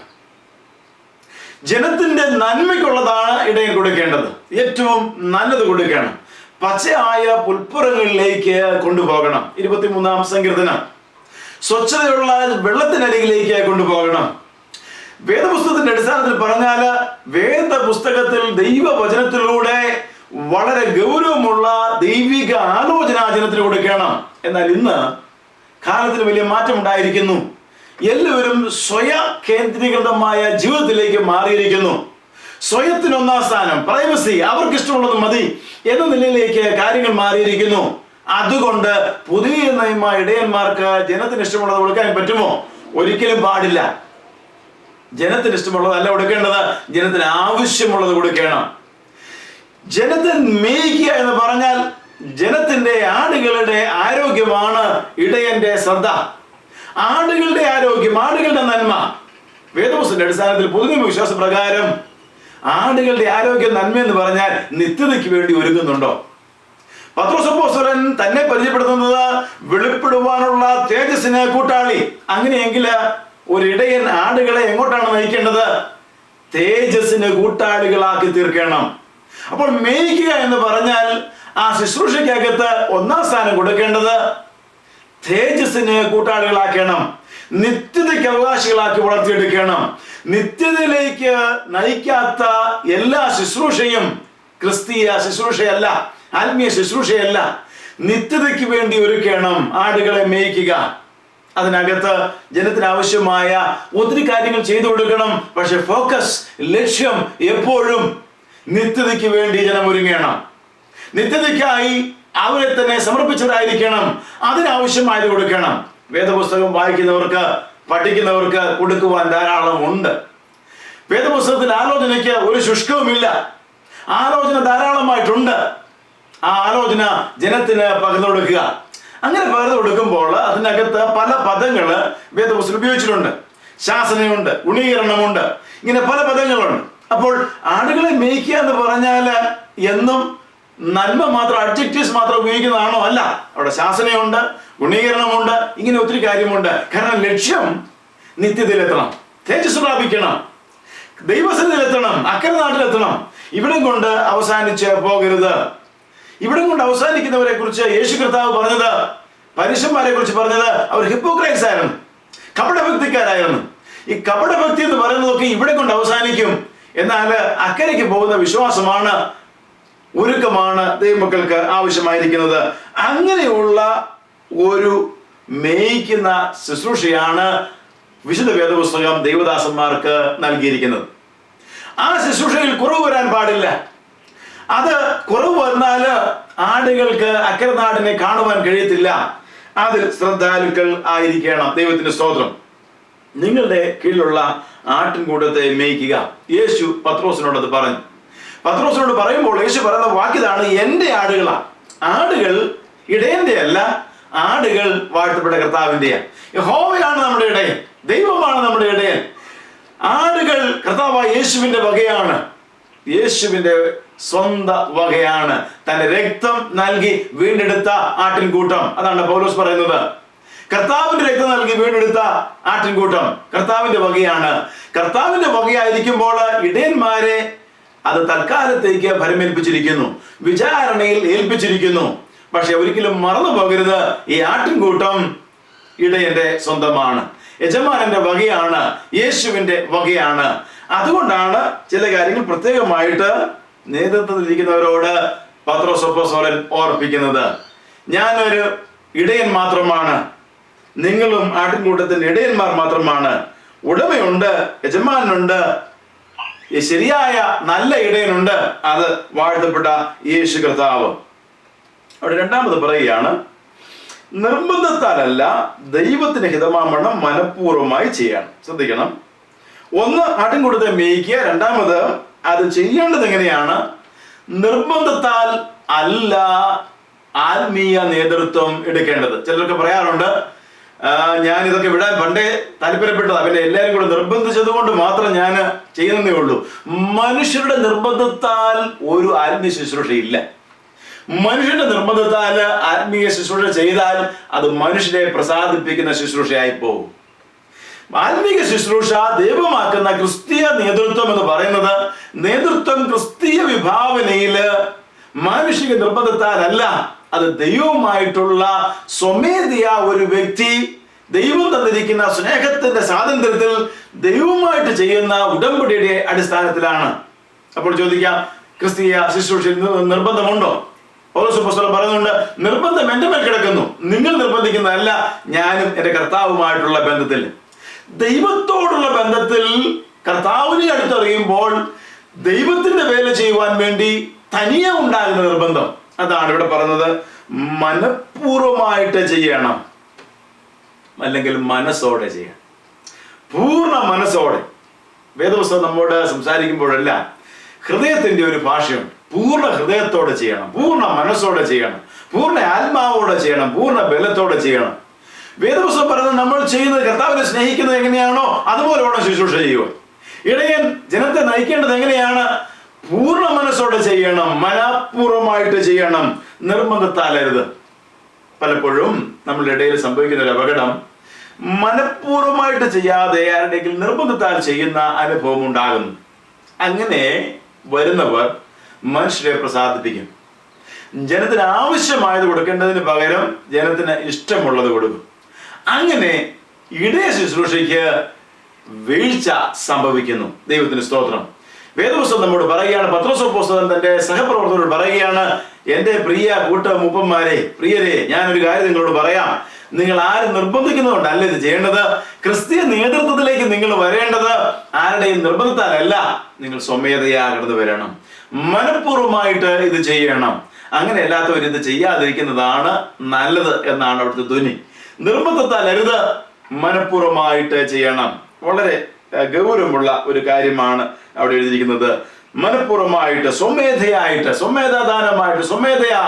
ജനത്തിന്റെ നന്മയ്ക്കുള്ളതാണ് ഇടയൻ കൊടുക്കേണ്ടത്. ഏറ്റവും നല്ലത് കൊടുക്കണം. പച്ചയായ പുൽപ്പുറങ്ങളിലേക്ക് കൊണ്ടുപോകണം. 23-ാം സങ്കീർത്തനം. സ്വച്ഛതയുള്ള വെള്ളത്തിനരികിലേക്ക് കൊണ്ടുപോകണം. വേദപുസ്തകത്തിന്റെ അടിസ്ഥാനത്തിൽ പറഞ്ഞാൽ, വേദപുസ്തകത്തിൽ ദൈവവചനത്തിലൂടെ വളരെ ഗൗരവമുള്ള ദൈവിക ആലോചന ജനത്തിന് കൊടുക്കണം. എന്നാൽ ഇന്ന് കാലത്തിന് വലിയ മാറ്റം ഉണ്ടായിരിക്കുന്നു. എല്ലാവരും സ്വയ കേന്ദ്രീകൃതമായ ജീവിതത്തിലേക്ക് മാറിയിരിക്കുന്നു. സ്വയത്തിന് ഒന്നാം സ്ഥാനം, പ്രൈവസി, അവർക്ക് ഇഷ്ടമുള്ളത് മതി എന്ന നിലയിലേക്ക് കാര്യങ്ങൾ മാറിയിരിക്കുന്നു. അതുകൊണ്ട് പുതിയ നിയമ ഇടയന്മാർക്ക് ജനത്തിന് ഇഷ്ടമുള്ളത് കൊടുക്കാൻ പറ്റുമോ? ഒരിക്കലും പാടില്ല. ജനത്തിന് ഇഷ്ടമുള്ളതല്ല കൊടുക്കേണ്ടത്, ജനത്തിന് ആവശ്യമുള്ളത് കൊടുക്കണം. ജനത്തെ മേയ്ക്കുക എന്ന് പറഞ്ഞാൽ ജനത്തിന്റെ ആടുകളുടെ ആരോഗ്യമാണ് ഇടയന്റെ ശ്രദ്ധ. ആടുകളുടെ ആരോഗ്യം, ആടുകളുടെ നന്മ. വേദപുസ്തകത്തിന്റെ അടിസ്ഥാനത്തിൽ പൊതുനിയമ വിശ്വാസ പ്രകാരം ആടുകളുടെ ആരോഗ്യം, നന്മ എന്ന് പറഞ്ഞാൽ നിത്യതയ്ക്ക് വേണ്ടി ഒരുങ്ങുന്നുണ്ടോ? പത്രോസ് അപ്പോസ്തലൻ തന്നെ പരിചയപ്പെടുത്തുന്നത് വെളിപ്പെടുവാനുള്ള തേജസ്സിന് കൂട്ടാളി. അങ്ങനെയെങ്കിൽ ഒരു ഇടയൻ ആടുകളെ എങ്ങോട്ടാണ് നയിക്കേണ്ടത്? തേജസ്സിന് കൂട്ടാളികളാക്കി തീർക്കണം. അപ്പോൾ മേയ്ക്കുക എന്ന് പറഞ്ഞാൽ ആ ശുശ്രൂഷയ്ക്കകത്ത് ഒന്നാം സ്ഥാനം കൊടുക്കേണ്ടത് തേജസ്സിന് കൂട്ടാളികളാക്കണം, നിത്യതയ്ക്ക് അവകാശികളാക്കി വളർത്തിയെടുക്കണം. നിത്യതയിലേക്ക് നയിക്കാത്ത എല്ലാ ശുശ്രൂഷയും ക്രിസ്തീയ ശുശ്രൂഷയല്ല, ആത്മീയ ശുശ്രൂഷയല്ല. നിത്യതയ്ക്ക് വേണ്ടി ഒരുക്കണം ആടുകളെ മേയ്ക്കുക. അതിനകത്ത് ജനത്തിന് ആവശ്യമായ ഒത്തിരി കാര്യങ്ങൾ ചെയ്തു കൊടുക്കണം. പക്ഷെ ഫോക്കസ്, ലക്ഷ്യം എപ്പോഴും നിത്യതയ്ക്ക് വേണ്ടി ജനം ഒരുങ്ങണം. നിത്യതയ്ക്കായി അവരെ തന്നെ സമർപ്പിച്ചവരായിരിക്കണം. അതിനാവശ്യമായത് കൊടുക്കണം. വേദപുസ്തകം വായിക്കുന്നവർക്ക്, പഠിക്കുന്നവർക്ക് കൊടുക്കുവാൻ ധാരാളം ഉണ്ട്. വേദപുസ്തകത്തിൽ ആലോചനയ്ക്ക് ഒരു ശുഷ്കവുമില്ല. ആലോചന ധാരാളമായിട്ടുണ്ട്. ആ ആലോചന ജനത്തിന് പകർന്നു കൊടുക്കുക. അങ്ങനെ പകർന്നു കൊടുക്കുമ്പോൾ അതിനകത്ത് പല പദങ്ങൾ വേദപുസ്തകം ഉപയോഗിച്ചിട്ടുണ്ട്. ശാസനയുണ്ട്, ഗുണീകരണമുണ്ട്, ഇങ്ങനെ പല പദങ്ങളുണ്ട്. അപ്പോൾ ആടുകളെ മേയ്ക്കുക എന്ന് പറഞ്ഞാൽ എന്നും നന്മ മാത്രം, അഡ്ജക്റ്റീവ്സ് മാത്രം ഉപയോഗിക്കുന്നതാണോ? അല്ല. അവിടെ ശാസനയുണ്ട്, ഗുണീകരണമുണ്ട്, ഇങ്ങനെ ഒത്തിരി കാര്യമുണ്ട്. കാരണം ലക്ഷ്യം നിത്യതയിലെത്തണം, തേജസ് പ്രാപിക്കണം, ദൈവസന്നിധിയിലെത്തണം, അക്കരെ നാട്ടിലെത്തണം. ഇവിടം കൊണ്ട് അവസാനിച്ച് പോകരുത്. ഇവിടം കൊണ്ട് അവസാനിക്കുന്നവരെ കുറിച്ച് യേശു കർത്താവ് പറഞ്ഞത്, പരീശന്മാരെ കുറിച്ച് പറഞ്ഞത്, അവർ ഹിപ്പോക്രൈറ്റ്സ് ആയിരുന്നു, കപടഭക്തിക്കാരായിരുന്നു. ഈ കപടഭക്തി എന്ന് പറയുന്നതൊക്കെ ഇവിടെ കൊണ്ട് അവസാനിക്കും. എന്നാൽ അക്കരയ്ക്ക് പോകുന്ന വിശ്വാസമാണ്, ഒരുക്കമാണ് ദൈവമക്കൾക്ക് ആവശ്യമായിരിക്കുന്നത്. അങ്ങനെയുള്ള ഒരു മേയ്ക്കുന്ന ശുശ്രൂഷയാണ് വിശുദ്ധ വേദപുസ്തകം ദൈവദാസന്മാർക്ക് നൽകിയിരിക്കുന്നത്. ആ ശുശ്രൂഷയിൽ കുറവ് വരാൻ പാടില്ല. അത് കുറവ് വന്നാൽ ആടുകൾക്ക് അക്കരെ നാടിനെ കാണുവാൻ കഴിയത്തില്ല. അതിൽ ശ്രദ്ധാലുക്കൾ ആയിരിക്കണം. ദൈവത്തിന്റെ സ്തോത്രം. നിങ്ങളുടെ കീഴിലുള്ള ആട്ടിൻകൂട്ടത്തെ മേയ്ക്കുക. യേശു പത്രോസിനോട് അത് പറഞ്ഞു. പത്രോസിനോട് പറയുമ്പോൾ യേശു പറയുന്ന വാക്കിതാണ്, എന്റെ ആടുകളാ. ആടുകൾ ഇടയന്റെ അല്ല, ആടുകൾ വാഴ്ത്തപ്പെട്ട കർത്താവിന്റെയാണ്. യഹോവയാണ് നമ്മുടെ ഇടയൻ, ദൈവമാണ് നമ്മുടെ ഇടയൻ. ആടുകൾ കർത്താവായ യേശുവിന്റെ വകയാണ്, യേശുവിന്റെ സ്വന്തം വകയാണ്. തന്റെ രക്തം നൽകി വീണ്ടെടുത്ത ആട്ടിൻകൂട്ടം. അതാണ് പൗലോസ് പറയുന്നത്. കർത്താവിന്റെ രക്തം നൽകി വീണ്ടെടുത്ത ആട്ടിൻകൂട്ടം കർത്താവിന്റെ വകയാണ്. കർത്താവിന്റെ വകയായിരിക്കുമ്പോൾ ഇടയന്മാരെ അത് തൽക്കാലത്തേക്ക് ഭരമേൽപ്പിച്ചിരിക്കുന്നു, വിചാരണയിൽ ഏൽപ്പിച്ചിരിക്കുന്നു. പക്ഷെ ഒരിക്കലും മറന്നു പോകരുത്, ഈ ആട്ടിൻകൂട്ടം ഇടയന്റെ സ്വന്തമാണ്, യജമാനന്റെ വകയാണ്, യേശുവിന്റെ വകയാണ്. അതുകൊണ്ടാണ് ചില കാര്യങ്ങൾ പ്രത്യേകമായിട്ട് നേതൃത്വത്തിലിരിക്കുന്നവരോട് പത്രോസ് അപ്പോസ്തലൻ ഓർപ്പിക്കുന്നത്. ഞാനൊരു ഇടയൻ മാത്രമാണ്, നിങ്ങളും ആട്ടിൻകൂട്ടത്തിന്റെ ഇടയന്മാർ മാത്രമാണ്. ഉടമയുണ്ട്, യജമാനുണ്ട്, ശരിയായ നല്ല ഇടയനുണ്ട്, അത് വാഴ്ത്തപ്പെട്ട യേശു കർത്താവ്. അവിടെ രണ്ടാമത് പറയുകയാണ്, നിർബന്ധത്താലല്ല, ദൈവത്തിന് ഹിതമാവണ്ണം മനഃപൂർവ്വമായി ചെയ്യണം. ശ്രദ്ധിക്കണം. ഒന്ന്, ആട്ടിൻകൂട്ടത്തെ മേയ്ക്കുക. രണ്ടാമത്, അത് ചെയ്യേണ്ടത് എങ്ങനെയാണ്? നിർബന്ധത്താൽ അല്ല ആത്മീയ നേതൃത്വം എടുക്കേണ്ടത്. ചിലർക്ക് പറയാറുണ്ട്, ഞാൻ ഇതൊക്കെ വിടാൻ പണ്ടേ താല്പര്യപ്പെട്ടത്, അവന്റെ എല്ലാവരും കൂടെ നിർബന്ധിച്ചത് കൊണ്ട് മാത്രം ഞാൻ ചെയ്യുന്നതേ ഉള്ളൂ. മനുഷ്യരുടെ നിർബന്ധത്താൽ ഒരു ആത്മീയ ശുശ്രൂഷയില്ല. മനുഷ്യന്റെ നിർബന്ധത്താൽ ആത്മീയ ശുശ്രൂഷ ചെയ്താൽ അത് മനുഷ്യരെ പ്രസാദിപ്പിക്കുന്ന ശുശ്രൂഷയായി പോകും. ആത്മീക ശുശ്രൂഷ ദൈവമാക്കുന്ന ക്രിസ്തീയ നേതൃത്വം എന്ന് പറയുന്നത് നേതൃത്വം ക്രിസ്തീയ വിഭാവനയില് മാനുഷിക നിർബന്ധത്താലല്ല, അത് ദൈവവുമായിട്ടുള്ള സ്വമേധയ ഒരു വ്യക്തി ദൈവം തന്നിരിക്കുന്ന സ്നേഹത്തിന്റെ സ്വാതന്ത്ര്യത്തിൽ ദൈവവുമായിട്ട് ചെയ്യുന്ന ഉടമ്പടിയുടെ അടിസ്ഥാനത്തിലാണ്. അപ്പോൾ ചോദിക്കാം, ക്രിസ്തീയ ശുശ്രൂഷയിൽ നിർബന്ധമുണ്ടോ? പൗലോസ് അപ്പോസ്തലൻ പറയുന്നുണ്ട്, നിർബന്ധം എന്റെ മേൽ കിടക്കുന്നു, നിങ്ങൾ നിർബന്ധിക്കുന്നതല്ല, ഞാനും എന്റെ കർത്താവുമായിട്ടുള്ള ബന്ധത്തിൽ. ദൈവത്തോടുള്ള ബന്ധത്തിൽ കർത്താവിനെ അടുത്തറിയുമ്പോൾ ദൈവത്തിന്റെ വേല ചെയ്യുവാൻ വേണ്ടി തനിയെ ഉണ്ടാകുന്ന നിർബന്ധം, അതാണ് ഇവിടെ പറയുന്നത്. മനഃപൂർവമായിട്ട് ചെയ്യണം, അല്ലെങ്കിൽ മനസ്സോടെ ചെയ്യണം, പൂർണ്ണ മനസ്സോടെ. വേദപുസ്തകം നമ്മോട് സംസാരിക്കുമ്പോഴെല്ലാം ഹൃദയത്തിന്റെ ഒരു ഭാഷയുണ്ട്. പൂർണ്ണ ഹൃദയത്തോടെ ചെയ്യണം, പൂർണ്ണ മനസ്സോടെ ചെയ്യണം, പൂർണ്ണ ആത്മാവോടെ ചെയ്യണം, പൂർണ്ണ ബലത്തോടെ ചെയ്യണം. വേദപുസ്തകം പറയുന്നത് നമ്മൾ ചെയ്യുന്നത് കർത്താവിനെ സ്നേഹിക്കുന്നത് എങ്ങനെയാണോ അതുപോലെ വേണം ശുശ്രൂഷ ചെയ്യുക. ഇടയൻ ജനത്തെ നയിക്കേണ്ടത് എങ്ങനെയാണ്? പൂർണ്ണ മനസ്സോടെ ചെയ്യണം, മനഃപൂർവമായിട്ട് ചെയ്യണം, നിർബന്ധത്താലരുത്. പലപ്പോഴും നമ്മളുടെ ഇടയിൽ സംഭവിക്കുന്ന ഒരു അപകടം, മനഃപൂർവമായിട്ട് ചെയ്യാതെ ആരുടെയെങ്കിലും നിർബന്ധത്താൽ ചെയ്യുന്ന അനുഭവം ഉണ്ടാകുന്നു. അങ്ങനെ വരുന്നവർ മനുഷ്യരെ പ്രസാദിപ്പിക്കും. ജനത്തിന് ആവശ്യമായത് കൊടുക്കേണ്ടതിന് പകരം ജനത്തിന് ഇഷ്ടമുള്ളത് കൊടുക്കും. അങ്ങനെ ഇടയ ശുശ്രൂഷയ്ക്ക് വീഴ്ച സംഭവിക്കുന്നു. ദൈവത്തിന് സ്തോത്രം. വേദപുസ്തകം നമ്മോട് പറയുകയാണ്, പത്രോസ് അപ്പോസ്തലൻ തന്റെ സഹപ്രവർത്തകരോട് പറയുകയാണ്, എന്റെ പ്രിയ മൂപ്പന്മാരെ, പ്രിയരെ, ഞാനൊരു കാര്യം നിങ്ങളോട് പറയാം. നിങ്ങൾ ആരും നിർബന്ധിക്കുന്നതുകൊണ്ടല്ല ഇത് ചെയ്യേണ്ടത്. ക്രിസ്തീയ നേതൃത്വത്തിലേക്ക് നിങ്ങൾ വരേണ്ടത് ആരുടെയും നിർബന്ധത്താലല്ല, നിങ്ങൾ സ്വമേധയാ കടന്നു വരണം, മനഃപൂർവ്വമായിട്ട് ഇത് ചെയ്യണം. അങ്ങനെ അല്ലാത്തവർ ഇത് ചെയ്യാതിരിക്കുന്നതാണ് നല്ലത് എന്നാണ് അവിടുത്തെ ധ്വനി. നിർബന്ധത്താൽ അരുത്, മനഃപൂർവ്വമായിട്ട് ചെയ്യണം. വളരെ ഗൗരവമുള്ള ഒരു കാര്യമാണ് അവിടെ എഴുതിയിരിക്കുന്നത്. മനഃപൂർവ്വമായിട്ട്, സ്വമേധയായിട്ട്, സ്വമേധാദാനമായിട്ട്, സ്വമേധയാ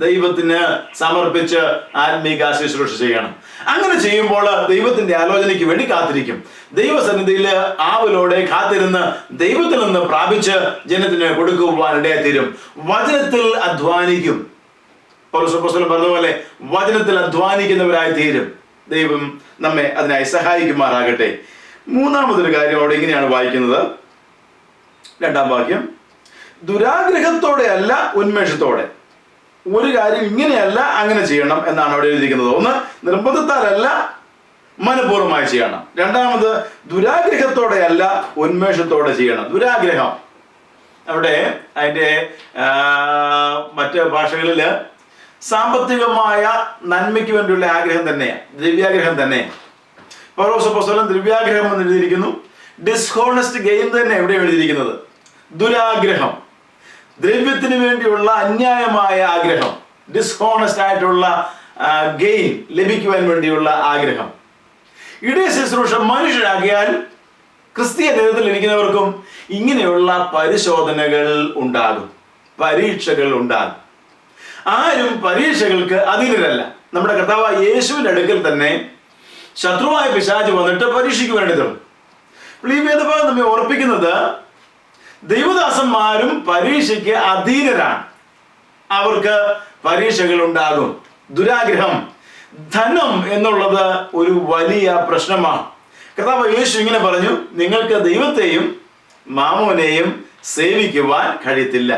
ദൈവത്തിന് സമർപ്പിച്ച് ആത്മീക ശുശ്രൂഷ ചെയ്യണം. അങ്ങനെ ചെയ്യുമ്പോൾ ദൈവത്തിന്റെ ആലോചനയ്ക്ക് വേണ്ടി കാത്തിരിക്കും. ദൈവസന്നിധിയിൽ ആവലോടെ കാത്തിരുന്ന് ദൈവത്തിൽ നിന്ന് പ്രാപിച്ച് ജനത്തിന് കൊടുക്കുവാൻ ഇടയായിത്തീരും. വചനത്തിൽ അധ്വാനിക്കും. പൗലോസ് അപ്പോസ്തലൻ പറഞ്ഞതുപോലെ വചനത്തിൽ അധ്വാനിക്കുന്നവരായി തീരും. ദൈവം നമ്മെ അതിനായി സഹായിക്കുമാറാകട്ടെ. മൂന്നാമതൊരു കാര്യം അവിടെ ഇങ്ങനെയാണ് വായിക്കുന്നത്, 2-ാം വാക്യം, ദുരാഗ്രഹത്തോടെ അല്ല ഉന്മേഷത്തോടെ. ഒരു കാര്യം ഇങ്ങനെയല്ല അങ്ങനെ ചെയ്യണം എന്നാണ് അവിടെ എഴുതിയിരിക്കുന്നത്. ഒന്ന്, നിർബന്ധത്താലല്ല, മനഃപൂർവ്വമായി ചെയ്യണം. രണ്ടാമത്, ദുരാഗ്രഹത്തോടെ അല്ല ഉന്മേഷത്തോടെ ചെയ്യണം. ദുരാഗ്രഹം അവിടെ അതിൻ്റെ മറ്റ് ഭാഷകളില് സാമ്പത്തികമായ നന്മയ്ക്ക് വേണ്ടിയുള്ള ആഗ്രഹം തന്നെയാണ്, ദ്രവ്യാഗ്രഹം തന്നെയാണ്. പൗലോസ് അപ്പോസ്തലൻ ദ്രവ്യാഗ്രഹം എന്ന് എഴുതിയിരിക്കുന്നു. ഡിസ്ഹോണസ്റ്റ് ഗെയിൻ തന്നെ എവിടെ എഴുതിയിരിക്കുന്നത്? ദുരാഗ്രഹം, ദ്രവ്യത്തിന് വേണ്ടിയുള്ള അന്യായമായ ആഗ്രഹം, ഡിസ്ഹോണസ്റ്റ് ആയിട്ടുള്ള ഗെയിൻ ലഭിക്കുവാൻ വേണ്ടിയുള്ള ആഗ്രഹം. ഇടയ ശുശ്രൂഷ മനുഷ്യരാകിയാൽ ക്രിസ്തീയ നേതൃത്വത്തിൽ ഇരിക്കുന്നവർക്കും ഇങ്ങനെയുള്ള പരിശോധനകൾ ഉണ്ടാകും, പരീക്ഷകൾ ഉണ്ടാകും. ആരും പരീക്ഷകൾക്ക് അധീനരല്ല. നമ്മുടെ കർത്താവായ യേശുവിന്റെ അടുക്കൽ തന്നെ ശത്രുവായ പിശാച് വന്നിട്ട് പരീക്ഷിക്കുവാനിടതും. ഈ വേദഭാഗം നമ്മെ ഓർപ്പിക്കുന്നത് ദൈവദാസന്മാരും പരീക്ഷയ്ക്ക് അധീനരാണ്. അവർക്ക് പരീക്ഷകൾ ഉണ്ടാകും. ദുരാഗ്രഹം, ധനം എന്നുള്ളത് ഒരു വലിയ പ്രശ്നമാണ്. കർത്താവ് യേശു ഇങ്ങനെ പറഞ്ഞു, നിങ്ങൾക്ക് ദൈവത്തെയും മാമോനെയും സേവിക്കുവാൻ കഴിയത്തില്ല.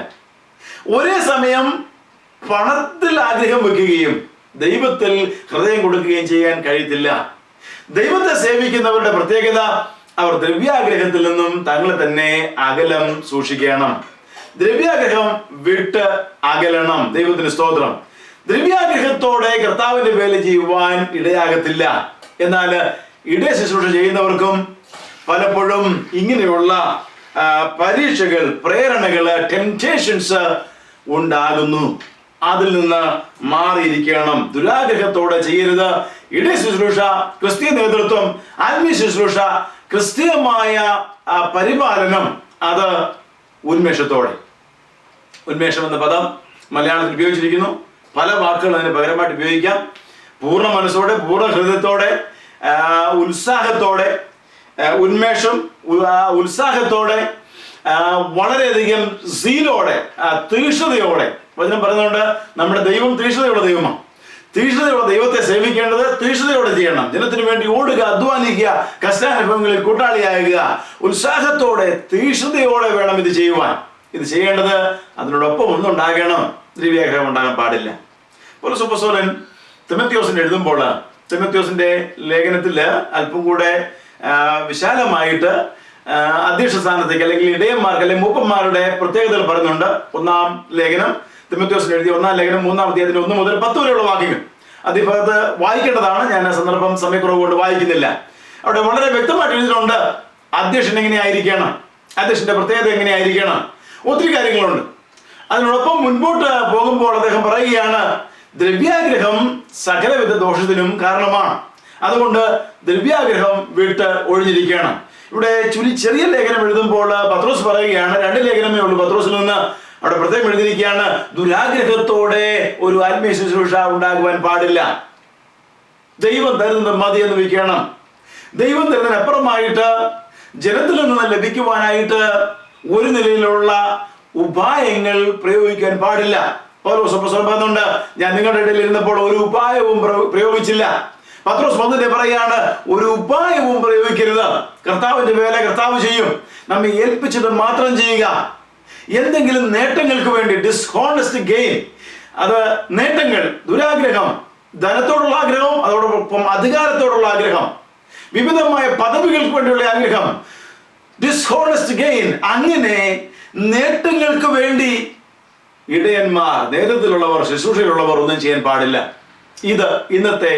ഒരേ സമയം പണത്തിൽ ആഗ്രഹം വെക്കുകയും ദൈവത്തിൽ ഹൃദയം കൊടുക്കുകയും ചെയ്യാൻ കഴിയത്തില്ല. ദൈവത്തെ സേവിക്കുന്നവരുടെ പ്രത്യേകത, അവർ ദ്രവ്യാഗ്രഹത്തിൽ നിന്നും തങ്ങളെ തന്നെ അകലം സൂക്ഷിക്കണം. ദ്രവ്യാഗ്രഹം വിട്ട് അകലണം. ദൈവത്തിന് സ്തോത്രം. ദ്രവ്യാഗ്രഹത്തോടെ കർത്താവിന്റെ വേല ചെയ്യുവാൻ ഇടയാകത്തില്ല. എന്നാൽ ഇടയ ശുശ്രൂഷ ചെയ്യുന്നവർക്കും പലപ്പോഴും ഇങ്ങനെയുള്ള പരീക്ഷകൾ, പ്രേരണകള്, ടെംപ്റ്റേഷൻസ് ഉണ്ടാകുന്നു. അതിൽ നിന്ന് മാറിയിരിക്കണം. ദുരാഗ്രഹത്തോടെ ചെയ്യരുത്. ഇടയ ശുശ്രൂഷ, ക്രിസ്തീയ നേതൃത്വം, ആത്മീയ ശുശ്രൂഷ, ക്രിസ്തീയമായ പരിപാലനം, അത് ഉന്മേഷത്തോടെ. ഉന്മേഷം എന്ന പദം മലയാളത്തിൽ ഉപയോഗിച്ചിരിക്കുന്നു. പല വാക്കുകൾ അതിന് പകരമായിട്ട് ഉപയോഗിക്കാം. പൂർണ്ണ മനസ്സോടെ, പൂർണ്ണ ഹൃദയത്തോടെ, ഉത്സാഹത്തോടെ, ഉന്മേഷം, ഉത്സാഹത്തോടെ, വളരെയധികം സീലോടെ, തീക്ഷ്ണതയോടെ, വചനം പറയുന്നുണ്ട് നമ്മുടെ ദൈവം തീക്ഷ്ണതയുള്ള ദൈവമാണ്. തീക്ഷ്ണതയുള്ള ദൈവത്തെ സേവിക്കേണ്ടത് തീക്ഷ്ണതയോടെ ചെയ്യണം. ജനത്തിന് വേണ്ടി ഓടുക, അധ്വാനിക്കുക, കഷ്ടാനുഭവങ്ങളിൽ കൂട്ടാളിയാകുക. ഉത്സാഹത്തോടെ തീക്ഷ്ണതയോടെ വേണം ഇത് ചെയ്യുവാൻ. ഇത് ചെയ്യേണ്ടത് അതിനോടൊപ്പം ഒന്നുണ്ടാകണം, ദ്രവ്യാഗ്രഹം ഉണ്ടാകാൻ പാടില്ല. പൗലോസ് അപ്പോസ്തലൻ തിമോഥെയോസിന് എഴുതുമ്പോൾ തിമോഥെയോസിന്റെ ലേഖനത്തിൽ അല്പം കൂടെ വിശാലമായിട്ട് അധ്യക്ഷ സ്ഥാനത്തേക്ക് അല്ലെങ്കിൽ ഇടയന്മാർക്ക് അല്ലെങ്കിൽ മൂപ്പന്മാരുടെ പ്രത്യേകതകൾ പറയുന്നുണ്ട്. ഒന്നാം ലേഖനം തിമോഥെയോസിന് എഴുതിയ 1-ാം ലേഖനം 3-ാം അധ്യായത്തിന്റെ 1 മുതൽ 10 വരെയുള്ള വാക്യങ്ങൾ അതിഭാഗത്ത് വായിക്കേണ്ടതാണ്. ഞാൻ ആ സന്ദർഭം സമയക്കുറവ് കൊണ്ട് വായിക്കുന്നില്ല. അവിടെ വളരെ വ്യക്തമായിട്ട് എഴുതിയിട്ടുണ്ട് അധ്യക്ഷൻ എങ്ങനെയായിരിക്കണം, അധ്യക്ഷന്റെ പ്രത്യേകത എങ്ങനെയായിരിക്കണം. ഒത്തിരി കാര്യങ്ങളുണ്ട്. അതിനോടൊപ്പം മുൻപോട്ട് പോകുമ്പോൾ അദ്ദേഹം പറയുകയാണ് ദ്രവ്യാഗ്രഹം സകലവിധ ദോഷത്തിനും കാരണമാണ്. അതുകൊണ്ട് ദ്രവ്യാഗ്രഹം വിട്ട് ഒഴിഞ്ഞിരിക്കണം. ഇവിടെ ചെറിയ ലേഖനം എഴുതുമ്പോൾ പത്രോസ് പറയുകയാണ്, 2 ലേഖനമേ ഉള്ളൂ പത്രോസിൽ നിന്ന്. അവിടെ പ്രത്യേകം എഴുതിയിരിക്കുകയാണ് ദുരാഗ്രഹത്തോടെ ഒരു ആത്മീയ ശുശ്രൂഷ ഉണ്ടാകുവാൻ പാടില്ല. ദൈവം തരുന്നത് മതി എന്ന് വയ്ക്കണം. ദൈവം തരുന്നതിനപ്പുറമായിട്ട് ജനത്തിൽ നിന്ന് ലഭിക്കുവാനായിട്ട് ഒരു നിലയിലുള്ള ഉപായങ്ങൾ പ്രയോഗിക്കാൻ പാടില്ല. പൗലോസ് അപ്പോസ്തലൻ പറയുന്നുണ്ട്, ഞാൻ നിങ്ങളുടെ ഇടയിൽ ഇരുന്നപ്പോൾ ഒരു ഉപായവും പ്രയോഗിച്ചില്ല. പത്രോസ് വന്നിട്ട് പറയാണ്, ഒരു ഉപായവും പ്രയോഗിക്കരുത്. കർത്താവിന്റെ വേല കർത്താവ് ചെയ്യും. നമ്മെ ഏൽപ്പിച്ചത് മാത്രം ചെയ്യുക. എന്തെങ്കിലും നേട്ടങ്ങൾക്ക് വേണ്ടി ഡിസ്ഹോണസ്റ്റ് ഗെയിൻ, അത് നേട്ടങ്ങൾ, ദുരാഗ്രഹം, ധനത്തോടുള്ള ആഗ്രഹം, അതോടൊപ്പം അധികാരത്തോടുള്ള ആഗ്രഹം, വിവിധമായ പദവികൾക്ക് വേണ്ടിയുള്ള ആഗ്രഹം, ഡിസ്ഹോണസ്റ്റ് ഗെയിൻ, അങ്ങനെ നേട്ടങ്ങൾക്ക് വേണ്ടി ഇടയന്മാർ, നേതൃത്വത്തിലുള്ളവർ, ശുശ്രൂഷയിലുള്ളവർ ഒന്നും ചെയ്യാൻ പാടില്ല. ഇത് ഇന്നത്തെ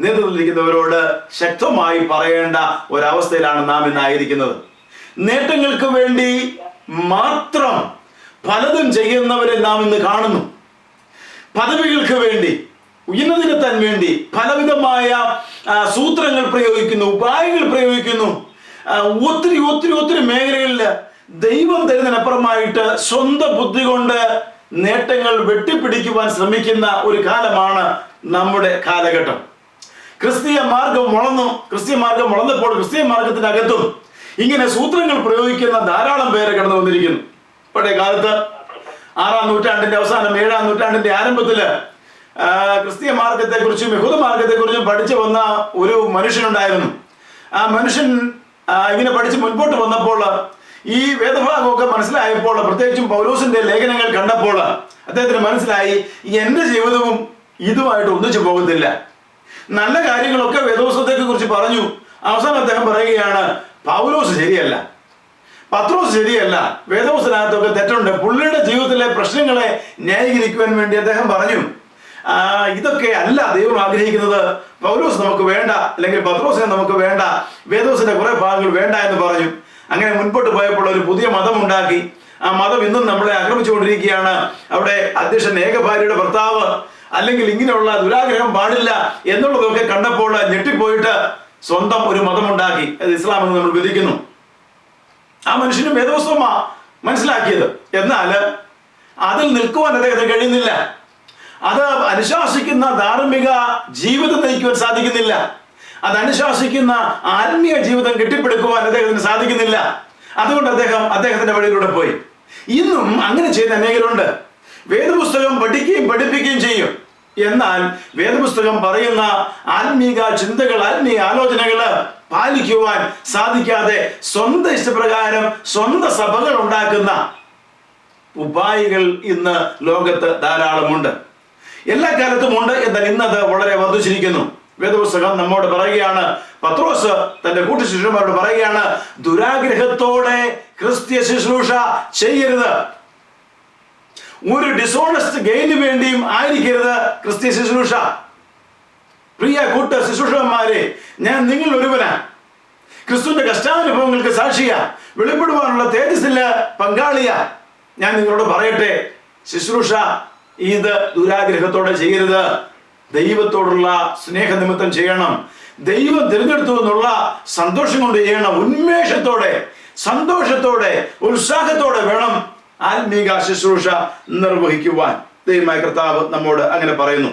നേതൃത്വത്തിലിരിക്കുന്നവരോട് ശക്തമായി പറയേണ്ട ഒരവസ്ഥയിലാണ് നാം ഇന്നായിരിക്കുന്നത്. നേട്ടങ്ങൾക്ക് വേണ്ടി മാത്രം പലതും ചെയ്യുന്നവരെ നാം ഇന്ന് കാണുന്നു. പദവികൾക്ക് വേണ്ടി, ഉന്നതിനെത്താൻ വേണ്ടി പലവിധമായ സൂത്രങ്ങൾ പ്രയോഗിക്കുന്നു, ഉപായങ്ങൾ പ്രയോഗിക്കുന്നു. ഒത്തിരി ഒത്തിരി ഒത്തിരി മേഖലകളിൽ ദൈവം തരുന്നതിനപ്പുറമായിട്ട് സ്വന്തം ബുദ്ധി കൊണ്ട് നേട്ടങ്ങൾ വെട്ടിപ്പിടിക്കുവാൻ ശ്രമിക്കുന്ന ഒരു കാലമാണ് നമ്മുടെ കാലഘട്ടം. ക്രിസ്തീയ മാർഗം വളർന്നപ്പോൾ ക്രിസ്തീയ മാർഗത്തിനകത്തും ഇങ്ങനെ സൂത്രങ്ങൾ പ്രയോഗിക്കുന്ന ധാരാളം പേരെ കടന്നു വന്നിരിക്കുന്നു. പഴയ കാലത്ത് 6-ാം നൂറ്റാണ്ടിന്റെ അവസാനം 7-ാം നൂറ്റാണ്ടിന്റെ ആരംഭത്തില് ക്രിസ്തീയ മാർഗത്തെക്കുറിച്ചും യഹൂദ മാർഗത്തെക്കുറിച്ചും പഠിച്ചു വന്ന ഒരു മനുഷ്യനുണ്ടായിരുന്നു. ആ മനുഷ്യൻ ഇങ്ങനെ പഠിച്ച് മുൻപോട്ട് വന്നപ്പോൾ ഈ വേദഭാഗമൊക്കെ മനസ്സിലായപ്പോൾ, പ്രത്യേകിച്ചും പൗലോസിന്റെ ലേഖനങ്ങൾ കണ്ടപ്പോൾ അദ്ദേഹത്തിന് മനസ്സിലായി എന്റെ ജീവിതവും ഇതുമായിട്ട് ഒന്നിച്ചു പോകത്തില്ല. നല്ല കാര്യങ്ങളൊക്കെ വേദപുസ്തകത്തെ കുറിച്ച് പറഞ്ഞു. അവസാനം അദ്ദേഹം പറയുകയാണ്, പൗലോസ് ശരിയല്ല, പത്രോസ് ശരിയല്ല, വേദപുസ്തകത്തിനകത്തൊക്കെ തെറ്റുണ്ട്. പുള്ളിയുടെ ജീവിതത്തിലെ പ്രശ്നങ്ങളെ ന്യായീകരിക്കുവാൻ വേണ്ടി അദ്ദേഹം പറഞ്ഞു, ഇതൊക്കെ അല്ല ദൈവം ആഗ്രഹിക്കുന്നത്. പൗലോസ് നമുക്ക് വേണ്ട, അല്ലെങ്കിൽ പത്രോസിനെ നമുക്ക് വേണ്ട, വേദപുസ്തകത്തിന്റെ കുറെ ഭാഗങ്ങൾ വേണ്ട എന്ന് പറഞ്ഞു. അങ്ങനെ മുൻപോട്ട് പോയപ്പോൾ ഒരു പുതിയ മതം ഉണ്ടാക്കി. ആ മതം ഇന്നും നമ്മളെ ആക്രമിച്ചുകൊണ്ടിരിക്കുകയാണ്. അവിടെ അധ്യക്ഷൻ ഏകഭാര്യയുടെ ഭർത്താവ്, അല്ലെങ്കിൽ ഇങ്ങനെയുള്ള ദുരാഗ്രഹം പാടില്ല എന്നുള്ളതൊക്കെ കണ്ടപ്പോൾ ഞെട്ടിപ്പോയിട്ട് സ്വന്തം ഒരു മതമുണ്ടാക്കി. അത് ഇസ്ലാം എന്ന് നമ്മൾ വിധിക്കുന്നു. ആ മനുഷ്യനും വേദപുസ്തകമാ മനസ്സിലാക്കിയത്. എന്നാൽ അതിൽ നിൽക്കുവാൻ അദ്ദേഹത്തിന് കഴിയുന്നില്ല. അത് അനുശാസിക്കുന്ന ധാർമ്മിക ജീവിതം നയിക്കുവാൻ സാധിക്കുന്നില്ല. അത് അനുശാസിക്കുന്ന ആത്മീയ ജീവിതം കെട്ടിപ്പടുക്കുവാൻ അദ്ദേഹത്തിന് സാധിക്കുന്നില്ല. അതുകൊണ്ട് അദ്ദേഹത്തിന്റെ വഴിയിലൂടെ പോയി. ഇന്നും അങ്ങനെ ചെയ്യുന്ന അനേകരുണ്ട്. വേദപുസ്തകം പഠിക്കുകയും പഠിപ്പിക്കുകയും ചെയ്യും. എന്നാൽ വേദപുസ്തകം പറയുന്ന ആത്മീക ചിന്തകൾ, ആത്മീയ ആലോചനകള് പാലിക്കുവാൻ സാധിക്കാതെ സ്വന്തം ഇഷ്ടപ്രകാരം സ്വന്തം സഭകൾ ഉണ്ടാക്കുന്ന ഉപായികൾ ഇന്ന് ലോകത്ത് ധാരാളമുണ്ട്. എല്ലാ കാലത്തും ഉണ്ട്. എന്നാൽ ഇന്നത് വളരെ വർദ്ധിച്ചിരിക്കുന്നു. വേദപുസ്തകം നമ്മോട് പറയുകയാണ്, പത്രോസ് തന്റെ കൂട്ടുശിഷ്യന്മാരോട് പറയുകയാണ്, ദുരാഗ്രഹത്തോടെ ക്രിസ്തീയ ശുശ്രൂഷ ചെയ്യരുത്. ഒരു ഡിസോണസ്റ്റ് ഗെയിന് വേണ്ടിയും ആയിരിക്കരുത് ക്രിസ്തീയ ശുശ്രൂഷ. പ്രിയ കൂട്ട ശുശ്രൂഷകന്മാരെ, ഞാൻ നിങ്ങൾ ഒരുവനാ. ക്രിസ്തുവിന്റെ കഷ്ടാനുഭവങ്ങൾക്ക് സാക്ഷിയാ, വെളിപ്പെടുവാനുള്ള തേജസ്സില് പങ്കാളിയാ. ഞാൻ നിങ്ങളോട് പറയട്ടെ, ശുശ്രൂഷ ഇത് ദുരാഗ്രഹത്തോടെ ചെയ്യരുത്. ദൈവത്തോടുള്ള സ്നേഹനിമിത്തം ചെയ്യണം. ദൈവം തിരഞ്ഞെടുത്തു എന്നുള്ള സന്തോഷം കൊണ്ട് ചെയ്യണം. ഉന്മേഷത്തോടെ, സന്തോഷത്തോടെ, ഉത്സാഹത്തോടെ വേണം ആത്മീക ശുശ്രൂഷ നിർവഹിക്കുവാൻ. ദൈവമായ കർത്താവ് നമ്മോട് അങ്ങനെ പറയുന്നു.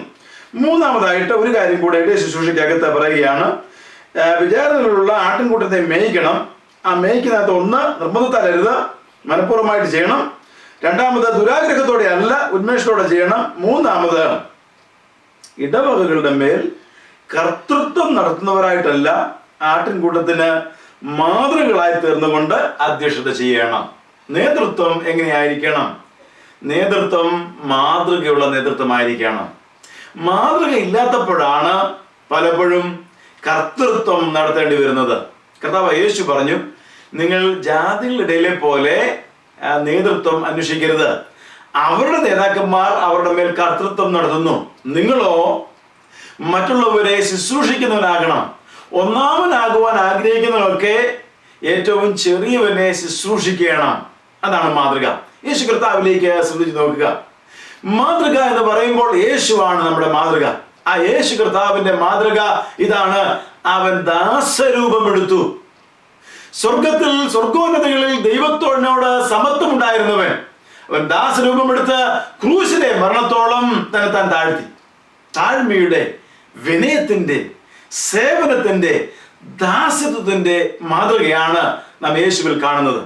മൂന്നാമതായിട്ട് ഒരു കാര്യം കൂടെ ശുശ്രൂഷയ്ക്കകത്ത് പറയുകയാണ്, വിചാരണയിലുള്ള ആട്ടിൻകൂട്ടത്തെ മേയ്ക്കണം. ആ മേയ്ക്കുന്നതിനകത്ത് ഒന്ന്, നിർബന്ധത്താലരുത്, മനഃപൂർവ്വമായിട്ട് ചെയ്യണം. രണ്ടാമത് ദുരാഗ്രഹത്തോടെ അല്ല, ഉന്മേഷത്തോടെ ചെയ്യണം. മൂന്നാമത് ഇടവകകളുടെ മേൽ കർത്തൃത്വം നടത്തുന്നവരായിട്ടല്ല, ആട്ടിൻകൂട്ടത്തിന് മാതൃകളായി തീർന്നുകൊണ്ട് അധ്യക്ഷത ചെയ്യണം. നേതൃത്വം എങ്ങനെയായിരിക്കണം? നേതൃത്വം മാതൃകയുള്ള നേതൃത്വമായിരിക്കണം. മാതൃക ഇല്ലാത്തപ്പോഴാണ് പലപ്പോഴും കർത്തൃത്വം നടത്തേണ്ടി വരുന്നത്. കർത്താവ് യേശു പറഞ്ഞു, നിങ്ങൾ ജാതികളുടെ ഇടയിലെ പോലെ നേതൃത്വം അന്വേഷിക്കരുത്. അവരുടെ നേതാക്കന്മാർ അവരുടെ മേൽ കർത്തൃത്വം നടത്തുന്നു, നിങ്ങളോ മറ്റുള്ളവരെ ശുശ്രൂഷിക്കുന്നവനാകണം. ഒന്നാമനാകുവാൻ ആഗ്രഹിക്കുന്നവർക്ക് ഏറ്റവും ചെറിയവനെ ശുശ്രൂഷിക്കണം. അതാണ് മാതൃക. യേശു കർത്താവിലേക്ക് ശ്രദ്ധിച്ചു നോക്കുക. മാതൃക എന്ന് പറയുമ്പോൾ യേശുവാണ് നമ്മുടെ മാതൃക. ആ യേശു കർത്താവിന്റെ മാതൃക ഇതാണ്. അവൻ ദാസരൂപമെടുത്തു. സ്വർഗത്തിൽ സ്വർഗോന്നതകളിൽ ദൈവത്തോടിനോട് സമത്വം ഉണ്ടായിരുന്നവൻ അവൻ ദാസരൂപമെടുത്ത് ക്രൂശിലെ മരണത്തോളം തന്നെ താൻ താഴ്ത്തി. താഴ്മയുടെ, വിനയത്തിന്റെ, സേവനത്തിന്റെ, ദാസ്യത്വത്തിന്റെ മാതൃകയാണ് നാം യേശുവിൽ കാണുന്നത്.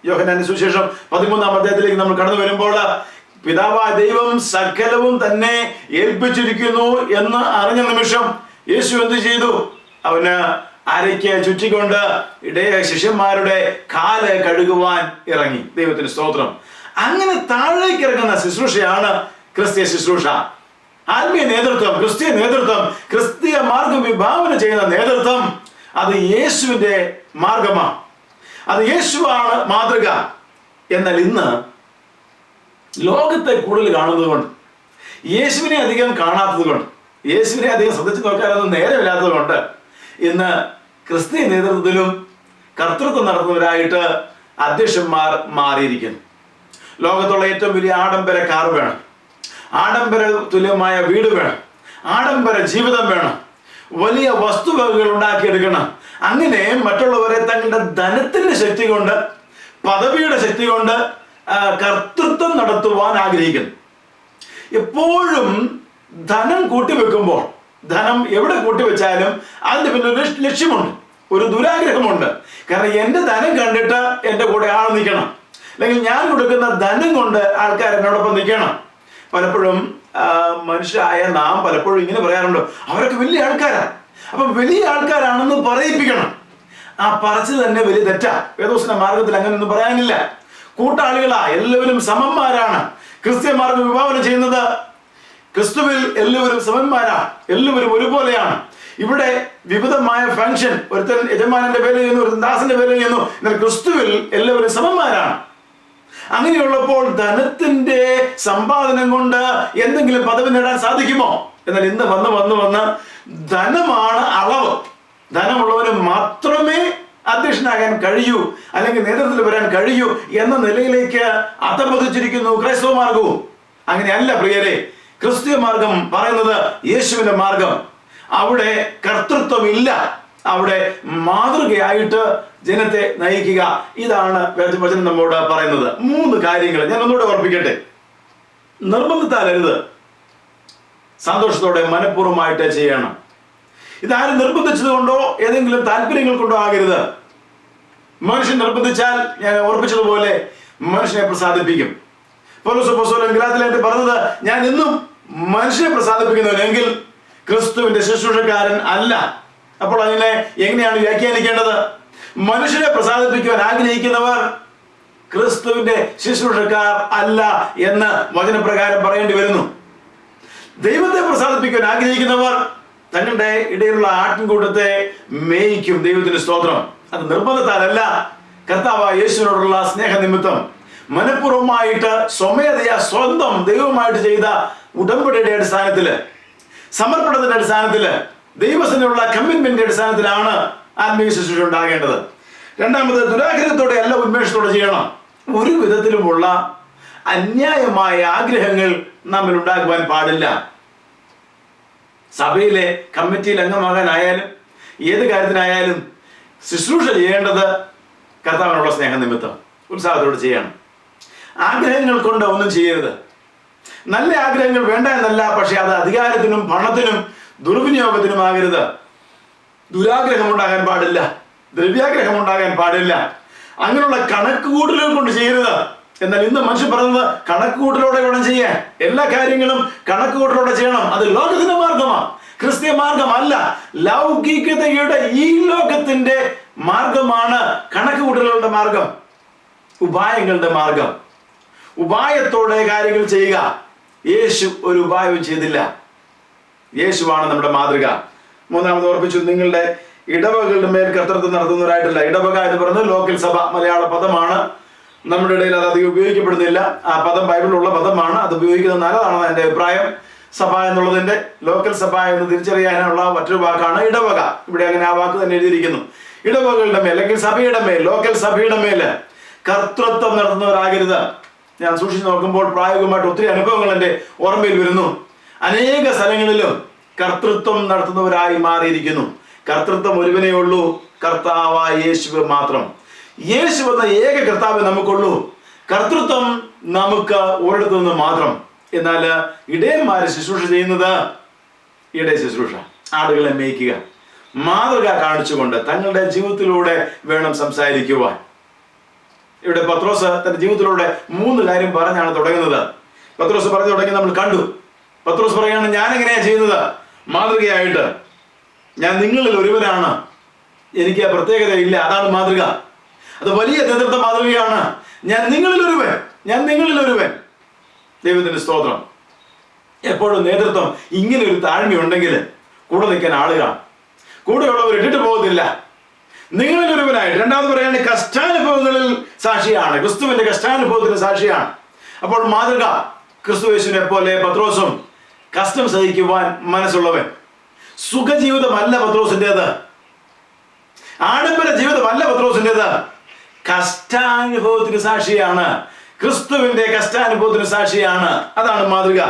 യോഹന്നാന്റെ സുവിശേഷം 13-ാം അധ്യായത്തിലേക്ക് നമ്മൾ കടന്നു വരുമ്പോൾ പിതാവായ ദൈവം സകലവും തന്നെ ഏൽപ്പിച്ചിരിക്കുന്നു എന്ന് അറിഞ്ഞ നിമിഷം യേശു എന്ത് ചെയ്തു? അവന് അരയ്ക്ക് ചുറ്റിക്കൊണ്ട് ശിഷ്യന്മാരുടെ കാല് കഴുകുവാൻ ഇറങ്ങി. ദൈവത്തിന് സ്തോത്രം. അങ്ങനെ താഴേക്ക് ഇറങ്ങുന്ന ശുശ്രൂഷയാണ് ക്രിസ്തീയ ശുശ്രൂഷ. ആത്മീയ നേതൃത്വം, ക്രിസ്തീയ നേതൃത്വം, ക്രിസ്തീയ മാർഗം വിഭാവന ചെയ്യുന്ന നേതൃത്വം, അത് യേശുവിന്റെ മാർഗമാണ്. അത് യേശുവാണ് മാതൃക. എന്നാൽ ഇന്ന് ലോകത്തെ കൂടുതൽ കാണുന്നത് കൊണ്ട്, യേശുവിനെ അധികം കാണാത്തത് കൊണ്ട്, യേശുവിനെ അധികം ശ്രദ്ധിച്ചു നോക്കാനൊന്നും നേരമില്ലാത്തത് കൊണ്ട് ഇന്ന് ക്രിസ്തീയ നേതൃത്വത്തിലും കർത്തൃത്വം നടത്തുന്നവരായിട്ട് അധ്യക്ഷന്മാർ മാറിയിരിക്കുന്നു. ലോകത്തുള്ള ഏറ്റവും വലിയ ആഡംബര കാർ വേണം, ആഡംബര തുല്യമായ വീട് വേണം, ആഡംബര ജീവിതം വേണം, വലിയ വസ്തുവകകൾ ഉണ്ടാക്കിയെടുക്കണം. അങ്ങനെ മറ്റുള്ളവരെ തങ്ങളുടെ ധനത്തിന്റെ ശക്തി കൊണ്ട്, പദവിയുടെ ശക്തി കൊണ്ട് കർത്തൃത്വം നടത്തുവാൻ ആഗ്രഹിക്കുന്നു. എപ്പോഴും ധനം കൂട്ടിവെക്കുമ്പോൾ, ധനം എവിടെ കൂട്ടിവെച്ചാലും അതിന് പിന്നെ ഒരു ലക്ഷ്യമുണ്ട്, ഒരു ദുരാഗ്രഹമുണ്ട്. കാരണം എൻ്റെ ധനം കണ്ടിട്ട് എൻ്റെ കൂടെ ആൾ നിൽക്കണം, അല്ലെങ്കിൽ ഞാൻ കൊടുക്കുന്ന ധനം കൊണ്ട് ആൾക്കാർ എന്നോടൊപ്പം നിൽക്കണം. പലപ്പോഴും മനുഷ്യരായ നാം പലപ്പോഴും ഇങ്ങനെ പറയാറുണ്ട്, അവരൊക്കെ വലിയ ആൾക്കാരാണ്, അപ്പം വലിയ ആൾക്കാരാണെന്ന് പറയിപ്പിക്കണം. ആ പറച്ചിൽ തന്നെ വലിയ തെറ്റാ. വേദോസിന്റെ മാർഗത്തിൽ അങ്ങനെയൊന്നും പറയാനില്ല. കൂട്ടാളികളാ, എല്ലാവരും സമന്മാരാണ്. ക്രിസ്ത്യ മാർഗം വിഭാവന ചെയ്യുന്നത് ക്രിസ്തുവിൽ എല്ലാവരും സമന്മാരാ, എല്ലാവരും ഒരുപോലെയാണ്. ഇവിടെ വിവിധമായ ഫംഗ്ഷൻ, ഒരുത്തൻ യജമാനന്റെ പേര് ചെയ്യുന്നു, ഒരുത്തൻ ദാസന്റെ പേര് ചെയ്യുന്നു. എന്നാൽ ക്രിസ്തുവിൽ എല്ലാവരും സമന്മാരാണ്. അങ്ങനെയുള്ളപ്പോൾ ധനത്തിന്റെ സമ്പാദനം കൊണ്ട് എന്തെങ്കിലും പദവി നേടാൻ സാധിക്കുമോ? എന്നാൽ ഇന്ന് വന്ന് ധനമാണ് അളവ്. ധനമുള്ളവന് മാത്രമേ അധ്യക്ഷനാകാൻ കഴിയൂ, അല്ലെങ്കിൽ നേതൃത്വത്തിൽ വരാൻ കഴിയൂ എന്ന നിലയിലേക്ക് അധപതിച്ചിരിക്കുന്നു ക്രൈസ്തവ മാർഗവും. അങ്ങനെയല്ല പ്രിയരെ. ക്രിസ്തീയ മാർഗം പറയുന്നത് യേശുവിന്റെ മാർഗം. അവിടെ കർത്തൃത്വം ഇല്ല, അവിടെ മാതൃകയായിട്ട് ജനത്തെ നയിക്കുക. ഇതാണ് വചനം നമ്മോട് പറയുന്നത്. 3 കാര്യങ്ങൾ ഞാൻ ഒന്നുകൂടെ ഓർപ്പിക്കട്ടെ. നിർബന്ധത്താലരുത്, സന്തോഷത്തോടെ മനഃപൂർവ്വമായിട്ട് ചെയ്യണം. ഇതാരും നിർബന്ധിച്ചത് കൊണ്ടോ ഏതെങ്കിലും താല്പര്യങ്ങൾ കൊണ്ടോ ആകരുത്. മനുഷ്യൻ നിർബന്ധിച്ചാൽ, ഞാൻ ഓർപ്പിച്ചതുപോലെ, മനുഷ്യനെ പ്രസാദിപ്പിക്കും. പൗലോസ് അപ്പോസ്തലൻ ഗലാത്യർക്കാർക്ക് പറഞ്ഞത്, ഞാൻ ഇന്നും മനുഷ്യനെ പ്രസാദിപ്പിക്കുന്നവനെങ്കിൽ ക്രിസ്തുവിന്റെ ശുശ്രൂഷക്കാരൻ അല്ല. അപ്പോൾ അതിനെ എങ്ങനെയാണ് വ്യാഖ്യാനിക്കേണ്ടത്? മനുഷ്യനെ പ്രസാദിപ്പിക്കുവാൻ ആഗ്രഹിക്കുന്നവർ ക്രിസ്തുവിന്റെ ശുശ്രൂഷക്കാർ അല്ല എന്ന് വചനപ്രകാരം പറയേണ്ടി വരുന്നു. ദൈവത്തെ പ്രസാദിപ്പിക്കുവാൻ ആഗ്രഹിക്കുന്നവർ തങ്ങളുടെ ഇടയിലുള്ള ആട്ടിൻകൂട്ടത്തെ മേയിക്കും. ദൈവത്തിന്റെ സ്തോത്രം. അത് നിർബന്ധത്താലല്ല, കർത്താവായ യേശുവിനോടുള്ള സ്നേഹനിമിത്തം മനഃപൂർവ്വമായിട്ട് സ്വമേധയാ സ്വന്തം ദൈവമായിട്ട് ചെയ്ത ഉടമ്പടിയുടെ അടിസ്ഥാനത്തില്, സമർപ്പണത്തിന്റെ അടിസ്ഥാനത്തില്, ദൈവത്തിനുള്ള കമ്മിറ്റ്മെന്റിന്റെ അടിസ്ഥാനത്തിലാണ് ആത്മീയ ശുശ്രൂഷ ഉണ്ടാകേണ്ടത്. രണ്ടാമത്, ദുരാഗ്രഹത്തോടെ അല്ല, ഉന്മേഷത്തോടെ ചെയ്യണം. ഒരു വിധത്തിലുമുള്ള അന്യായമായ ആഗ്രഹങ്ങൾ നമ്മിൽ ഉണ്ടാകുവാൻ പാടില്ല. സഭയിലെ കമ്മിറ്റിയിൽ അംഗമാകാനായാലും ഏത് കാര്യത്തിനായാലും ശുശ്രൂഷ ചെയ്യേണ്ടത് കർത്താവിനുള്ള സ്നേഹനിമിത്തം ഉത്സാഹത്തോടെ ചെയ്യണം. ആഗ്രഹങ്ങൾ കൊണ്ട് ഒന്നും ചെയ്യരുത്. നല്ല ആഗ്രഹങ്ങൾ വേണ്ട എന്നല്ല, പക്ഷെ അത് അധികാരത്തിനും പണത്തിനും ദുർവിനിയോഗത്തിനും ആകരുത്. ദുരാഗ്രഹം ഉണ്ടാകാൻ പാടില്ല, ദ്രവ്യാഗ്രഹം ഉണ്ടാകാൻ പാടില്ല. അങ്ങനെയുള്ള കണക്കുകൂട്ടലുകൾ കൊണ്ട് ചെയ്യരുത്. എന്നാൽ ഇന്ന് മനുഷ്യൻ പറയുന്നത് കണക്കുകൂട്ടലോടെ വേണം ചെയ്യാൻ. എല്ലാ കാര്യങ്ങളും കണക്കുകൂട്ടലോടെ ചെയ്യണം. അത് ലോകത്തിന്റെ മാർഗമാണ്, ക്രിസ്തീയ മാർഗമല്ല. ലൗകികതയുടെ ഈ ലോകത്തിന്റെ മാർഗമാണ് കണക്കുകൂട്ടലുകളുടെ മാർഗം, ഉപായങ്ങളുടെ മാർഗം. ഉപായത്തോടെ കാര്യങ്ങൾ ചെയ്യുക. യേശു ഒരു ഉപായവും ചെയ്തില്ല. യേശുവാണ് നമ്മുടെ മാതൃക. മൂന്നാമത് ഓർപ്പിച്ചു, നിങ്ങളുടെ ഇടവകളുടെ മേൽ കർത്തൃത്വം നടത്തുന്നവരായിട്ടില്ല. ഇടവക എന്ന് പറയുന്നത് ലോക്കൽ സഭ, മലയാള പദമാണ്. നമ്മുടെ ഇടയിൽ അത് അധികം ഉപയോഗിക്കപ്പെടുന്നില്ല. ആ പദം ബൈബിളിലുള്ള പദമാണ്, അത് ഉപയോഗിക്കുന്നത് നല്ലതാണെന്ന് എൻ്റെ അഭിപ്രായം. സഭ എന്നുള്ളതിന്റെ ലോക്കൽ സഭ എന്ന് തിരിച്ചറിയാനുള്ള മറ്റൊരു വാക്കാണ് ഇടവക. ഇവിടെ അങ്ങനെ ആ വാക്ക് തന്നെ എഴുതിയിരിക്കുന്നു. ഇടവകളുടെ മേൽ അല്ലെങ്കിൽ സഭയുടെ മേൽ, ലോക്കൽ സഭയുടെ മേല് കർത്തൃത്വം നടത്തുന്നവരാകരുത്. ഞാൻ സൂക്ഷിച്ചു നോക്കുമ്പോൾ പ്രായോഗികമായിട്ട് ഒത്തിരി അനുഭവങ്ങൾ എൻ്റെ ഓർമ്മയിൽ വരുന്നു. അനേക സ്ഥലങ്ങളിലും കർത്തൃത്വം നടത്തുന്നവരായി മാറിയിരിക്കുന്നു. കർത്തൃത്വം ഒരുവനേ ഉള്ളൂ, കർത്താവായ യേശു മാത്രം. യേശു എന്ന ഏക കർത്താവ് നമുക്കുള്ളൂ. കർത്തൃത്വം നമുക്ക് ഒരിടത്തു നിന്ന് മാത്രം. എന്നാൽ ഇടയന്മാരെ ശുശ്രൂഷ ചെയ്യുന്നത് ഇടയ ശുശ്രൂഷ, ആടുകളെ മേയ്ക്കുക, മാതൃക കാണിച്ചുകൊണ്ട് തങ്ങളുടെ ജീവിതത്തിലൂടെ വേണം സംസാരിക്കുവാൻ. ഇവിടെ പത്രോസ് തന്റെ ജീവിതത്തിലൂടെ 3 കാര്യം പറഞ്ഞാണ് തുടങ്ങുന്നത്. പത്രോസ് പറഞ്ഞു തുടങ്ങി നമ്മൾ കണ്ടു. പത്രോസ് പറയാണ്, ഞാൻ എങ്ങനെയാ ചെയ്യുന്നത്? മാതൃകയായിട്ട്. ഞാൻ നിങ്ങളിൽ ഒരുവനാണ്, എനിക്ക് ആ പ്രത്യേകതയില്ല, അതാണ് മാതൃക. അത് വലിയ നേതൃത്വ മാതൃകയാണ്. ഞാൻ നിങ്ങളിൽ ഒരുവൻ. ദൈവത്തിന്റെ സ്തോത്രം. എപ്പോഴും നേതൃത്വം ഇങ്ങനെ ഒരു താഴ്മയുണ്ടെങ്കിൽ കൂടെ നിൽക്കാൻ ആളുകൾ, കൂടെയുള്ളവർ ഇട്ടിട്ട് പോകത്തില്ല. നിങ്ങളിൽ ഒരുവനായിട്ട്. രണ്ടാമത് പറയുകയാണെങ്കിൽ കഷ്ടാനുഭവങ്ങളിൽ സാക്ഷിയാണ്, ക്രിസ്തുവിന്റെ കഷ്ടാനുഭവത്തിന് സാക്ഷിയാണ്. അപ്പോൾ മാതൃക ക്രിസ്തുയേശുവിനെ പോലെ പത്രോസും കഷ്ടം സഹിക്കുവാൻ മനസ്സുള്ളവൻ. സുഖജീവിതമല്ല പത്രോസിൻ്റെത്, ആഡംബര ജീവിതമല്ല പത്രോസിൻ്റെത്. കഷ്ടാനുഭവത്തിന് സാക്ഷിയാണ്, ക്രിസ്തുവിന്റെ കഷ്ടാനുഭവത്തിന് സാക്ഷിയാണ്. അതാണ് മാതൃക.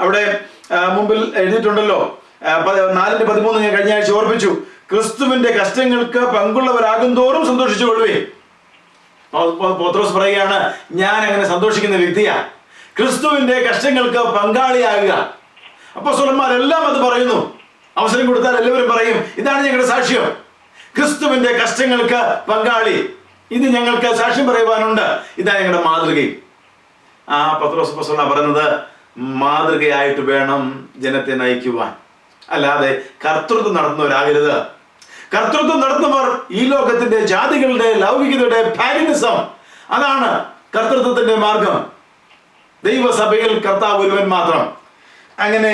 അവിടെ മുമ്പിൽ എഴുതിയിട്ടുണ്ടല്ലോ, 4:13 ഞാൻ കഴിഞ്ഞ ആഴ്ച ഓർപ്പിച്ചു. ക്രിസ്തുവിന്റെ കഷ്ടങ്ങൾക്ക് പങ്കുള്ളവരാകും തോറും സന്തോഷിച്ചു കൊള്ളുവേ. പത്രോസ് പറയുകയാണ്, ഞാൻ അങ്ങനെ സന്തോഷിക്കുന്ന വ്യക്തിയാ. ക്രിസ്തുവിന്റെ കഷ്ടങ്ങൾക്ക് പങ്കാളിയാകുക. അപ്പോസ്തലന്മാരെല്ലാം അത് പറയുന്നു. അവസരം കൊടുത്താൽ എല്ലാവരും പറയും, ഇതാണ് ഞങ്ങളുടെ സാക്ഷ്യം, ക്രിസ്തുവിന്റെ കഷ്ടങ്ങൾക്ക് പങ്കാളി. ഇത് ഞങ്ങൾക്ക് സാക്ഷ്യം പറയുവാനുണ്ട്, ഇതാണ് ഞങ്ങളുടെ മാതൃകയും. ആ പത്രോസ് അപ്പോസ്തലനാ പറയുന്നത്, മാതൃകയായിട്ട് വേണം ജനത്തെ നയിക്കുവാൻ, അല്ലാതെ കർത്തൃത്വം നടത്തുന്നവരാകരുത്. കർത്തൃത്വം നടത്തുന്നവർ ഈ ലോകത്തിന്റെ ജാതികളുടെ ലൗകികതയുടെ പാഗനിസം, അതാണ് കർത്തൃത്വത്തിന്റെ മാർഗം. ദൈവസഭയിൽ കർത്താവ് ഒരുവൻ മാത്രം. അങ്ങനെ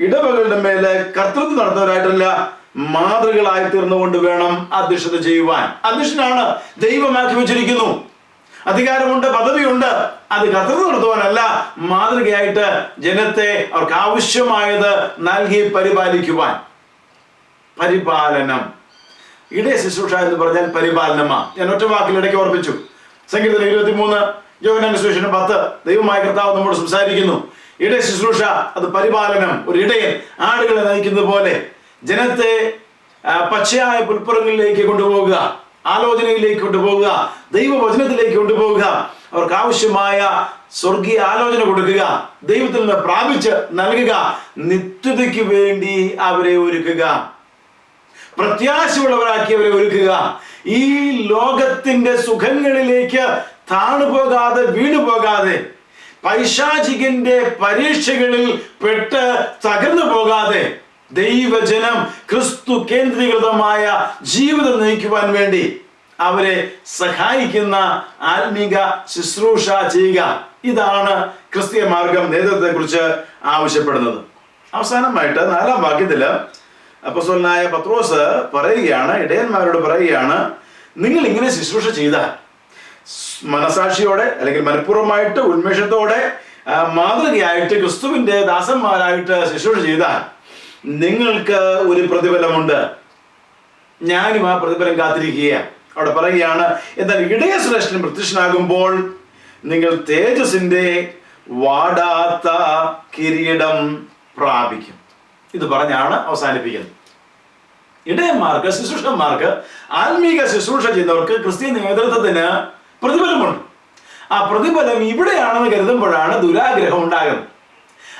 ഇടവകളുടെ മേലെ കർത്തൃത്വം നടത്തുന്നവരായിട്ടല്ല, മാതൃകളായി തീർന്നുകൊണ്ട് വേണം അധ്യക്ഷത ചെയ്യുവാൻ. അധ്യക്ഷനാണ് ദൈവമാക്കി വെച്ചിരിക്കുന്നു, അധികാരമുണ്ട്, പദവിയുണ്ട്. അത് കർത്തൃത്വം നടത്തുവാനല്ല, മാതൃകയായിട്ട് ജനത്തെ അവർക്ക് ആവശ്യമായത് നൽകി പരിപാലിക്കുവാൻ. പരിപാലനം, ഇടയ ശുശ്രൂഷ എന്ന് പറഞ്ഞാൽ പരിപാലനമാ. ഞാൻ ഒറ്റ വാക്കിൽ ഇടയ്ക്ക് ഓർപ്പിച്ചു. സങ്കീർത്തനം 23, യോഹന്നാന്റെ സുവിശേഷം 10, ദൈവമായ കർത്താവ് നമ്മോട് സംസാരിക്കുന്നു. ഇടയ ശുശ്രൂഷ അത് പരിപാലനം. ഒരു ഇടയൻ ആടുകളെ നയിക്കുന്നത് പോലെ ജനത്തെ പച്ചയായ പുൽപ്പുറങ്ങളിലേക്ക് കൊണ്ടുപോകുക, ആലോചനയിലേക്ക് കൊണ്ടുപോകുക, ദൈവവചനത്തിലേക്ക് കൊണ്ടുപോകുക, അവർക്ക് ആവശ്യമായ സ്വർഗീയ ആലോചന കൊടുക്കുക, ദൈവത്തിൽ നിന്ന് പ്രാപിച്ച് നൽകുക, നിത്യതയ്ക്ക് വേണ്ടി അവരെ ഒരുക്കുക, പ്രത്യാശയുള്ളവരാക്കി അവരെ ഒരുക്കുക. ഈ ലോകത്തിന്റെ സുഖങ്ങളിലേക്ക് താണുപോകാതെ വീണുപോകാതെ, പൈശാചികന്റെ പരീക്ഷകളിൽ പെട്ട് തകർന്നു പോകാതെ, ദൈവജനം ക്രിസ്തു കേന്ദ്രീകൃതമായ ജീവിതം നയിക്കുവാൻ വേണ്ടി അവരെ സഹായിക്കുന്ന ആത്മീക ശുശ്രൂഷ ചെയ്യുക. ഇതാണ് ക്രിസ്തീയ മാർഗം നേതൃത്വത്തെ കുറിച്ച് ആവശ്യപ്പെടുന്നത്. അവസാനമായിട്ട് 4-ാം വാക്യത്തില് അപ്പോസ്തലനായ പത്രോസ് പറയുകയാണ്, ഇടയന്മാരോട് പറയുകയാണ്, നിങ്ങൾ ഇങ്ങനെ ശുശ്രൂഷ ചെയ്താൽ, മനസാക്ഷിയോടെ അല്ലെങ്കിൽ മനഃപൂർവ്വമായിട്ട് ഉന്മേഷത്തോടെ മാതൃകയായിട്ട് ക്രിസ്തുവിന്റെ ദാസന്മാരായിട്ട് ശുശ്രൂഷ ചെയ്താൽ നിങ്ങൾക്ക് ഒരു പ്രതിഫലമുണ്ട്. ഞാനും ആ പ്രതിഫലം കാത്തിരിക്കുകയാണ്. അവിടെ പറയുകയാണ്, എന്നാൽ ഇടയ ശ്രേഷ്ഠൻ പ്രത്യക്ഷനാകുമ്പോൾ നിങ്ങൾ തേജസ്സിന്റെ വാടാത്ത കിരീടം പ്രാപിക്കും. ഇത് പറഞ്ഞാണ് അവസാനിപ്പിക്കുന്നത്. ഇടയന്മാർക്ക്, ശുശ്രൂഷന്മാർക്ക്, ആത്മീക ശുശ്രൂഷ ചെയ്യുന്നവർക്ക്, ക്രിസ്തീയ നേതൃത്വത്തിന് പ്രതിഫലമുണ്ട്. ആ പ്രതിഫലം ഇവിടെയാണെന്ന് കരുതുമ്പോഴാണ് ദുരാഗ്രഹം ഉണ്ടാകുന്നത്.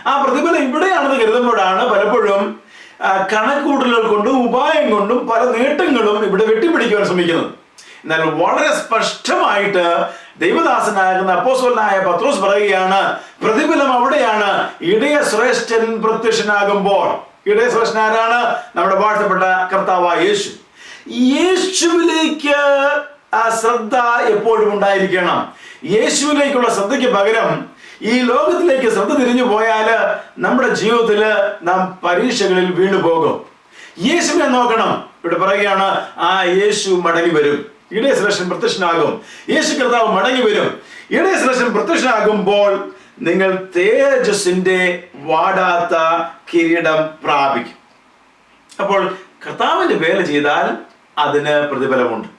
ആ പ്രതിഫലം ഇവിടെയാണെന്ന് കരുതുമ്പോഴാണ് പലപ്പോഴും കണക്കൂട്ടലുകൾ കൊണ്ടും ഉപായം കൊണ്ടും പല നേട്ടങ്ങളും ഇവിടെ വെട്ടിപ്പിടിക്കുവാൻ ശ്രമിക്കുന്നത്. എന്നാൽ വളരെ സ്പഷ്ടമായിട്ട് ദൈവദാസനാകുന്ന അപ്പോസ്തലനായ പത്രോസ് പറയുകയാണ്, പ്രതിഫലം അവിടെയാണ് ഇടയ ശ്രേഷ്ഠൻ പ്രത്യക്ഷനാകുമ്പോൾ. ഇടയ ശ്രേഷ്ഠൻ ആരാണ്? നമ്മുടെ വാഴ്ത്തപ്പെട്ട കർത്താവായ യേശു. യേശുവിലേക്ക് ആ ശ്രദ്ധ എപ്പോഴും ഉണ്ടായിരിക്കണം. യേശുവിലേക്കുള്ള ശ്രദ്ധയ്ക്ക് പകരം ഈ ലോകത്തിലേക്ക് ശ്രദ്ധ തിരിഞ്ഞു പോയാൽ നമ്മുടെ ജീവിതത്തിൽ നാം പരീക്ഷകളിൽ വീണു പോകും. യേശുവിനെ നോക്കണം. ഇവിടെ പറയുകയാണ്, ആ യേശു മടങ്ങി വരും, ഇടയ ശ്രേഷ്ഠൻ പ്രത്യക്ഷനാകും. യേശു കർത്താവ് മടങ്ങി വരും. ഇടയ ശ്രേഷ്ഠൻ പ്രത്യക്ഷനാകുമ്പോൾ നിങ്ങൾ തേജസ്സിന്റെ വാടാത്ത കിരീടം പ്രാപിക്കും. അപ്പോൾ കർത്താവിന്റെ വേല ചെയ്താൽ അതിന് പ്രതിഫലമുണ്ട്.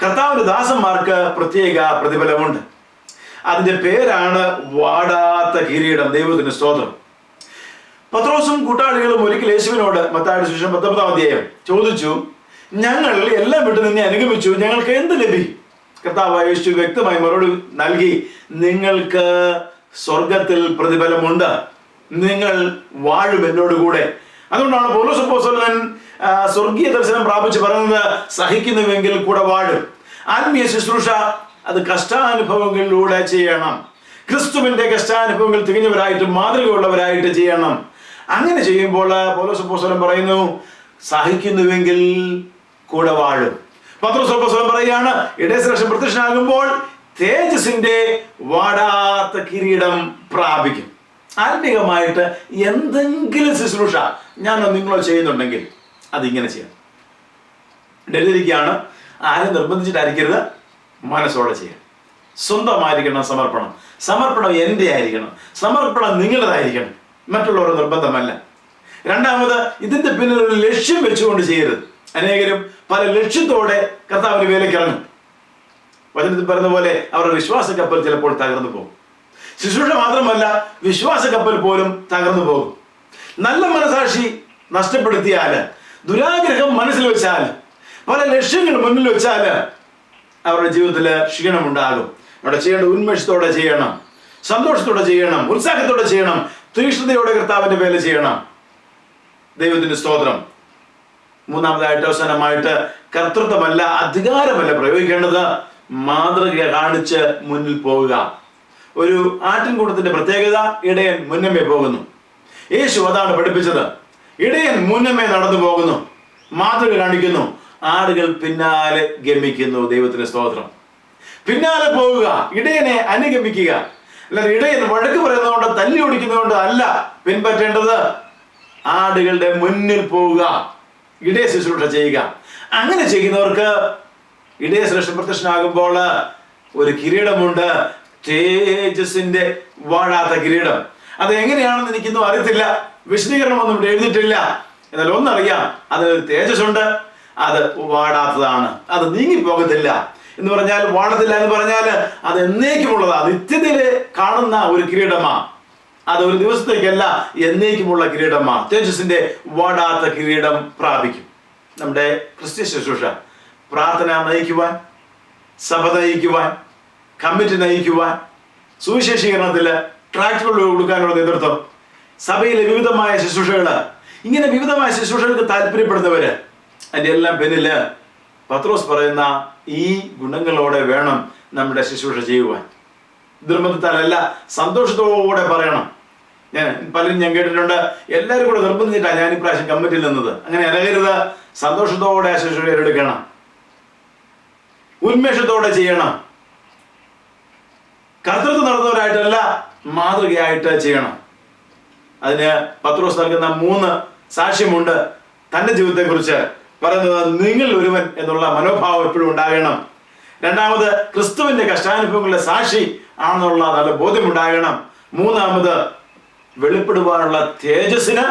കർത്താവിന്റെ ദാസന്മാർക്ക് പ്രത്യേക പ്രതിഫലമുണ്ട്. അതിന്റെ പേരാണ് വാടാത്ത കിരീടം. ദൈവത്തിന് സ്തോത്രം. പത്രോസും കൂട്ടാളികളും ഒരിക്കൽ യേശുവിനോട്, മത്തായിയുടെ സുവിശേഷം 19-ാം അധ്യായം, ചോദിച്ചു, ഞങ്ങൾ എല്ലാം വിട്ട് നിന്നെ അനുഗമിച്ചു, ഞങ്ങൾക്ക് എന്ത് ലഭിക്കും? കർത്താവായ യേശു വ്യക്തമായി മറുപടി നൽകി, നിങ്ങൾക്ക് സ്വർഗത്തിൽ പ്രതിഫലമുണ്ട്, നിങ്ങൾ വാഴും എന്നോടുകൂടെ. അതുകൊണ്ടാണ് പൗലോസ് അപ്പോസ്തലൻ സ്വർഗീയ ദർശനം പ്രാപിച്ച് പറയുന്നത്, സഹിക്കുന്നുവെങ്കിൽ കൂടെ വാഴും. ആത്മീയ ശുശ്രൂഷ അത് കഷ്ടാനുഭവങ്ങളിലൂടെ ചെയ്യണം. ക്രിസ്തുവിന്റെ കഷ്ടാനുഭവങ്ങൾ തികഞ്ഞവരായിട്ട് മാതൃകയുള്ളവരായിട്ട് ചെയ്യണം. അങ്ങനെ ചെയ്യുമ്പോൾ പൗലോസ് അപ്പോസ്തലൻ പറയുന്നു, സഹിക്കുന്നുവെങ്കിൽ കൂടെ വാഴും. പത്രോസ് അപ്പോസ്തലൻ പറയുകയാണ്, ഇടയ ശ്രേഷ്ഠൻ പ്രത്യക്ഷനാകുമ്പോൾ തേജസ്സിന്റെ വാടാത്ത കിരീടം പ്രാപിക്കും. ആത്മീകമായിട്ട് എന്തെങ്കിലും ശുശ്രൂഷ ഞാൻ നിങ്ങളോ ചെയ്യുന്നുണ്ടെങ്കിൽ അതിങ്ങനെ ചെയ്യാം. ഡെലിവറിക്കാണ്, ആരും നിർബന്ധിച്ചിട്ടായിരിക്കരുത്, മനസ്സോടെ ചെയ്യാം. സ്വന്തമായിരിക്കണം സമർപ്പണം. സമർപ്പണം എൻ്റെ ആയിരിക്കണം, സമർപ്പണം നിങ്ങളുടേതായിരിക്കണം, മറ്റുള്ളവരുടെ നിർബന്ധമല്ല. രണ്ടാമത്, ഇതിന്റെ പിന്നിൽ ഒരു ലക്ഷ്യം വെച്ചുകൊണ്ട് ചെയ്യരുത്. അനേകരും പല ലക്ഷ്യത്തോടെ കർത്താവിന്റെ വേലയ്ക്ക് ഇറങ്ങും. വചനത്തിൽ പറയുന്ന പോലെ അവരുടെ വിശ്വാസ കപ്പൽ ചിലപ്പോൾ തകർന്നു പോകും. ശുശ്രൂഷ മാത്രമല്ല, വിശ്വാസ കപ്പൽ പോലും തകർന്നു പോകും. നല്ല മനസാക്ഷി നഷ്ടപ്പെടുത്തിയാൽ, ദുരാഗ്രഹം മനസ്സിൽ വെച്ചാൽ, പല ലക്ഷ്യങ്ങൾ മുന്നിൽ വെച്ചാൽ അവരുടെ ജീവിതത്തിൽ ക്ഷീണമുണ്ടാകും. അവിടെ ചെയ്യേണ്ട ഉന്മേഷത്തോടെ ചെയ്യണം, സന്തോഷത്തോടെ ചെയ്യണം, ഉത്സാഹത്തോടെ ചെയ്യണം, തീക്ഷ്ണതയോടെ കർത്താവിന്റെ വേല ചെയ്യണം. ദൈവത്തിന്റെ സ്തോത്രം. മൂന്നാമതായിട്ട്, അവസാനമായിട്ട്, കർത്തൃത്വമല്ല, അധികാരമല്ല പ്രയോഗിക്കേണ്ടത്, മാതൃക കാണിച്ച് മുന്നിൽ പോവുക. ഒരു ആട്ടിൻകൂട്ടത്തിന്റെ പ്രത്യേകത, ഇടയൻ മുന്നമേ പോകുന്നു. യേശു അതാണ് പഠിപ്പിച്ചത്. ഇടയൻ മുന്നമേ നടന്നു പോകുന്നു, മാതൃക കാണിക്കുന്നു, ആടുകൾ പിന്നാലെ ഗമിക്കുന്നു. ദൈവത്തിന്റെ സ്തോത്രം. പിന്നാലെ പോവുക, ഇടയനെ അനുഗമിക്കുക. അല്ലാതെ ഇടയൻ വഴക്ക് പറയുന്നതുകൊണ്ട്, തല്ലി ഓടിക്കുന്നതുകൊണ്ട് അല്ല പിൻപറ്റേണ്ടത്. ആടുകളുടെ മുന്നിൽ പോവുക, ഇടയ ശുശ്രൂഷ ചെയ്യുക. അങ്ങനെ ചെയ്യുന്നവർക്ക് ഇടയ ശ്രേഷ്ഠൻ പ്രത്യക്ഷനാകുമ്പോൾ ഒരു കിരീടമുണ്ട്, തേജസ്സിന്റെ വാടാത്ത കിരീടം. അത് എങ്ങനെയാണെന്ന് എനിക്കൊന്നും അറിയത്തില്ല, വിശദീകരണമൊന്നും ഇവിടെ എഴുതിയിട്ടില്ല. എന്നാൽ ഒന്നറിയാം, അതിനൊരു തേജസ്സുണ്ട്, അത് വാടാത്തതാണ്, അത് നീങ്ങിപ്പോകത്തില്ല. എന്ന് പറഞ്ഞാൽ, വാടത്തില്ല എന്ന് പറഞ്ഞാൽ അത് എന്നേക്കുമുള്ളതാ, നിത്യതയില് കാണുന്ന ഒരു കിരീടമാ. അത് ഒരു ദിവസത്തേക്കല്ല, എന്നേക്കുമുള്ള കിരീടമാ. തേജസ്സിന്റെ വാടാത്ത കിരീടം പ്രാപിക്കും. നമ്മുടെ ക്രിസ്ത്യ ശുശ്രൂഷ, പ്രാർത്ഥന നയിക്കുവാൻ, സഭ നയിക്കുവാൻ, കമ്മിറ്റി നയിക്കുവാൻ, സുവിശേഷീകരണത്തിൽ ട്രാക്റ്റുകൾ കൊടുക്കാനുള്ള നേതൃത്വം, സഭയിലെ വിവിധമായ ശുശ്രൂഷകൾ, ഇങ്ങനെ വിവിധമായ ശുശ്രൂഷകൾക്ക് താല്പര്യപ്പെടുന്നവര്, അതിൻ്റെ എല്ലാം പിന്നില് പത്രോസ് പറയുന്ന ഈ ഗുണങ്ങളോടെ വേണം നമ്മുടെ ശുശ്രൂഷ ചെയ്യുവാൻ. നിർബന്ധത്താലല്ല, സന്തോഷത്തോടെ പറയണം. പലരും ഞാൻ കേട്ടിട്ടുണ്ട്, എല്ലാവരും കൂടെ നിർബന്ധിച്ചിട്ടാണ് ഞാൻ ഇപ്രാവശ്യം കമ്മിറ്റിയിൽ നിന്നത്. അങ്ങനെ ഇറങ്ങരുത്. സന്തോഷത്തോടെ ആ ശുശ്രൂഷ എടുക്കണം, ഉന്മേഷത്തോടെ ചെയ്യണം. കർത്തൃത്വം നടന്നവരായിട്ടല്ല, മാതൃകയായിട്ട് ചെയ്യണം. അതിന് പത്രോസ് നൽകുന്ന 3 സാക്ഷ്യമുണ്ട്. തന്റെ ജീവിതത്തെ കുറിച്ച് പറയുന്നത്, നിങ്ങൾ ഒരുവൻ എന്നുള്ള മനോഭാവം എപ്പോഴും ഉണ്ടാകണം. രണ്ടാമത്, ക്രിസ്തുവിന്റെ കഷ്ടാനുഭവങ്ങളുടെ സാക്ഷി ആണെന്നുള്ള നല്ല ബോധ്യമുണ്ടാകണം. മൂന്നാമത്, വെളിപ്പെടുവാനുള്ള തേജസ്സിന്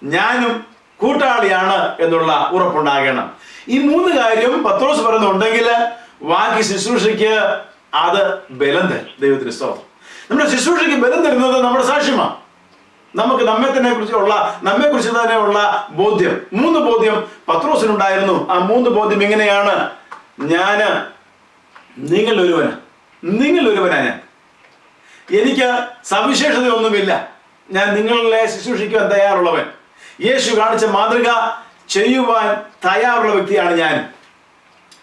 ഞാനും കൂട്ടാളിയാണ് എന്നുള്ള ഉറപ്പുണ്ടാകണം. ഈ 3 കാര്യം പത്രോസ് പറയുന്നുണ്ടെങ്കിൽ ബാക്കി ശുശ്രൂഷയ്ക്ക് അത് ബലം തരും. ദൈവത്തിന് സ്തോത്രം. നമ്മുടെ ശുശ്രൂഷയ്ക്ക് ബലം തരുന്നത് നമ്മുടെ സാക്ഷ്യമാണ്. നമുക്ക് നമ്മെ കുറിച്ച് തന്നെ ഉള്ള ബോധ്യം. 3 ബോധ്യം പത്രോസിനുണ്ടായിരുന്നു. ആ 3 ബോധ്യം എങ്ങനെയാണ്? ഞാന് നിങ്ങൾ ഒരുവനാ ഞാൻ. എനിക്ക് സവിശേഷതയൊന്നുമില്ല. ഞാൻ നിങ്ങളെ ശുശ്രൂഷിക്കുവാൻ തയ്യാറുള്ളവൻ. യേശു കാണിച്ച മാതൃക ചെയ്യുവാൻ തയ്യാറുള്ള വ്യക്തിയാണ് ഞാൻ.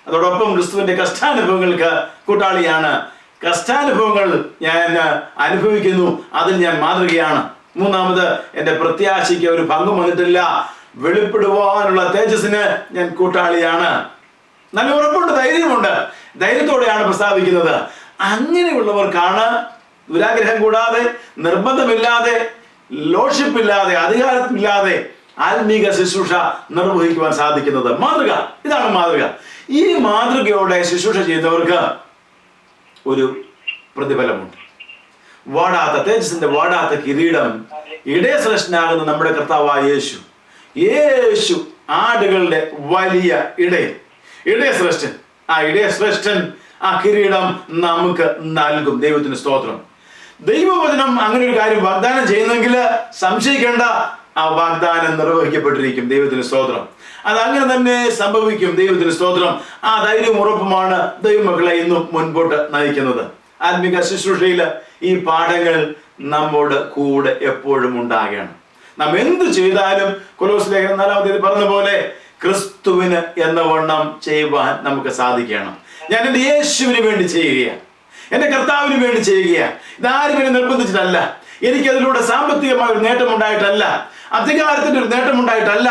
അതോടൊപ്പം ക്രിസ്തുവിന്റെ കഷ്ടാനുഭവങ്ങൾക്ക് കൂട്ടാളിയാണ്. കഷ്ടാനുഭവങ്ങൾ ഞാൻ അനുഭവിക്കുന്നു, അതിൽ ഞാൻ മാതൃകയാണ്. മൂന്നാമത്, എൻ്റെ പ്രത്യാശയ്ക്ക് ഒരു ഭംഗം വന്നിട്ടില്ല, വെളിപ്പെടുവാനുള്ള തേജസ്സിന് ഞാൻ കൂട്ടാളിയാണ്. നല്ല ഉറപ്പുണ്ട്, ധൈര്യമുണ്ട്, ധൈര്യത്തോടെയാണ് പ്രസ്താവിക്കുന്നത്. അങ്ങനെയുള്ളവർക്കാണ് ദുരാഗ്രഹം കൂടാതെ, നിർബന്ധമില്ലാതെ, ലോഷിപ്പില്ലാതെ, അധികാരമില്ലാതെ ആത്മീക ശുശ്രൂഷ നിർവഹിക്കുവാൻ സാധിക്കുന്നത്. മാതൃക, ഇതാണ് മാതൃക. ഈ മാതൃകയോടെ ശുശ്രൂഷ ചെയ്യുന്നവർക്ക് ഒരു പ്രതിഫലമുണ്ട്. വാടാത്ത തേജസ്സിന്റെ വാടാത്ത കിരീടം ഇടയശ്രേഷ്ഠനാകുന്ന നമ്മുടെ കർത്താവായ യേശു, യേശു ആടുകളുടെ വലിയ ഇടയശ്രേഷ്ഠൻ, ആ ഇടയശ്രേഷ്ഠൻ ആ കിരീടം നമുക്ക് നൽകും. ദൈവത്തിന് സ്തോത്രം. ദൈവവചനം അങ്ങനെ ഒരു കാര്യം വാഗ്ദാനം ചെയ്യുന്നെങ്കിൽ സംശയിക്കേണ്ട, ആ വാഗ്ദാനം നിർവഹിക്കപ്പെട്ടിരിക്കും. ദൈവത്തിന് സ്തോത്രം. അത് അങ്ങനെ തന്നെ സംഭവിക്കും. ദൈവത്തിന് സ്തോത്രം. ആ ധൈര്യവും ഉറപ്പുമാണ് ദൈവമക്കളെ ഇന്നും മുൻപോട്ട് നയിക്കുന്നത്. ആത്മിക ശുശ്രൂഷയിൽ ഈ പാഠങ്ങൾ നമ്മോട് കൂടെ എപ്പോഴും ഉണ്ടാകണം. നാം എന്ത് ചെയ്താലും കൊലോസ്യ ലേഖനം 4-ാം അധ്യായത്തിൽ പറഞ്ഞ പോലെ ക്രിസ്തുവിന് എന്ന വണ്ണം ചെയ്യുവാൻ നമുക്ക് സാധിക്കണം. ഞാൻ എൻ്റെ യേശുവിന് വേണ്ടി ചെയ്യുകയാണ്, എൻ്റെ കർത്താവിന് വേണ്ടി ചെയ്യുകയാണ്. ഇതാരും എന്നെ നിർബന്ധിച്ചിട്ടല്ല, എനിക്കതിലൂടെ സാമ്പത്തികമായ ഒരു നേട്ടം ഉണ്ടായിട്ടല്ല, അധികാരത്തിന്റെ ഒരു നേട്ടം ഉണ്ടായിട്ടല്ല.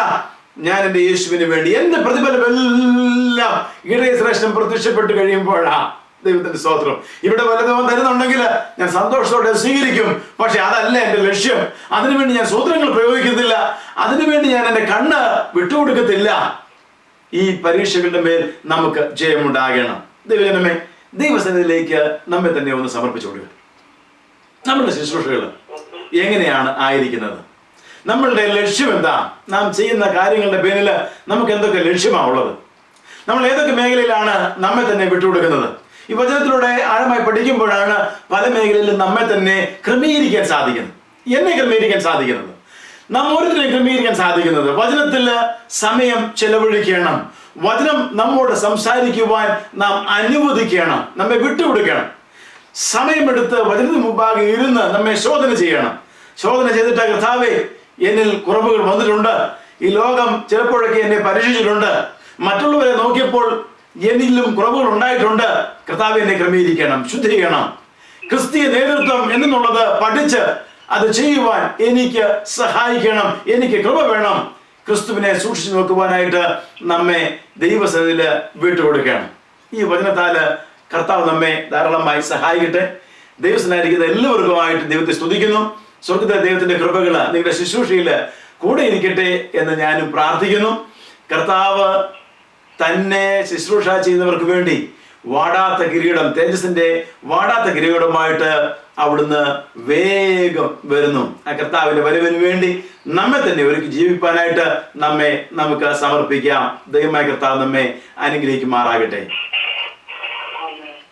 ഞാൻ എൻ്റെ യേശുവിന് വേണ്ടി. എൻ്റെ പ്രതിഫലമെല്ലാം ഇടയശ്രേഷ്ഠൻ പ്രത്യക്ഷപ്പെട്ട് കഴിയുമ്പോഴാ. ദൈവത്തിന്റെ സ്തോത്രം. ഇവിടെ വല്ലതും തരുന്നുണ്ടെങ്കിൽ ഞാൻ സന്തോഷത്തോടെ സ്വീകരിക്കും. പക്ഷെ അതല്ല എൻ്റെ ലക്ഷ്യം. അതിനുവേണ്ടി ഞാൻ സൂത്രങ്ങൾ പ്രയോഗിക്കത്തില്ല, അതിനുവേണ്ടി ഞാൻ എൻ്റെ കണ്ണ് വിട്ടുകൊടുക്കത്തില്ല. ഈ പരീക്ഷകളുടെ മേൽ നമുക്ക് ജയമുണ്ടാകണം. ദൈവജനമേ, ദൈവസന്നിധിയിലേക്ക് നമ്മെ തന്നെ ഒന്ന് സമർപ്പിച്ചു കൊടുക്കുക. നമ്മളുടെ ശുശ്രൂഷകൾ എങ്ങനെയാണ് ആയിരിക്കുന്നത്? നമ്മളുടെ ലക്ഷ്യം എന്താ? നാം ചെയ്യുന്ന കാര്യങ്ങളുടെ പേരിൽ നമുക്ക് എന്തൊക്കെ ലക്ഷ്യമാണുള്ളത്? നമ്മൾ ഏതൊക്കെ മേഖലയിലാണ് നമ്മെ തന്നെ വിട്ടുകൊടുക്കുന്നത്? ഈ വചനത്തിലൂടെ ആഴമായി പഠിക്കുമ്പോഴാണ് പല മേഖലയിലും നമ്മെ തന്നെ ക്രമീകരിക്കാൻ സാധിക്കുന്നത്. എന്നെ ക്രമീകരിക്കാൻ സാധിക്കുന്നത്, നാം ഓരോരുത്തരെയും ക്രമീകരിക്കാൻ സാധിക്കുന്നത്. വചനത്തിൽ സമയം ചെലവഴിക്കണം. വചനം നമ്മോട് സംസാരിക്കുവാൻ നാം അനുവദിക്കണം, നമ്മെ വിട്ടുകൊടുക്കണം. സമയമെടുത്ത് വചനത്തിന് മുമ്പാകെ ഇരുന്ന് നമ്മെ ശോധന ചെയ്യണം. ശോധന ചെയ്തിട്ട്, കർത്താവേ, എന്നിൽ കുറവുകൾ വന്നിട്ടുണ്ട്, ഈ ലോകം ചിലപ്പോഴൊക്കെ എന്നെ പരീക്ഷിച്ചിട്ടുണ്ട്, മറ്റുള്ളവരെ നോക്കിയപ്പോൾ എന്നിലും കുറവുകൾ ഉണ്ടായിട്ടുണ്ട്. കർത്താവേ, എന്നെ ക്രമീകരിക്കണം, ശുദ്ധീകരിക്കണം. ക്രിസ്തീയ നേതൃത്വം എന്നുള്ളത് പഠിച്ച് അത് ചെയ്യുവാൻ എനിക്ക് സഹായിക്കണം, എനിക്ക് കൃപ വേണം. ക്രിസ്തുവിനെ സൂക്ഷിച്ചു നോക്കുവാനായിട്ട് നമ്മെ ദൈവസന്നിധിയിൽ വിട്ടുകൊടുക്കണം. ഈ വചനത്താല് കർത്താവ് നമ്മെ ധാരാളമായി സഹായിക്കട്ടെ. ദൈവസനായിരിക്കുന്ന എല്ലാവർക്കുമായിട്ട് ദൈവത്തെ സ്തുതിക്കുന്നു. സ്വർഗ്ഗത്തിലെ ദൈവത്തിന്റെ കൃപകൾ നിങ്ങളുടെ ശുശ്രൂഷയിൽ കൂടെ ഇരിക്കട്ടെ എന്ന് ഞാനും പ്രാർത്ഥിക്കുന്നു. കർത്താവ് തന്നെ ശുശ്രൂഷ ചെയ്യുന്നവർക്ക് വേണ്ടി വാടാത്ത കിരീടം, തേജസ്സിന്റെ വാടാത്ത കിരീടമായിട്ട് അവിടുന്ന് വേഗം വരുന്നു. ആ കർത്താവിന്റെ വരവിന് വേണ്ടി നമ്മെ തന്നെ ഒരുക്കി ജീവിപ്പാനായിട്ട് നമുക്ക് സമർപ്പിക്കാം. ദൈവമായ കർത്താവ് നമ്മെ അനുഗ്രഹിക്കുമാറാകട്ടെ.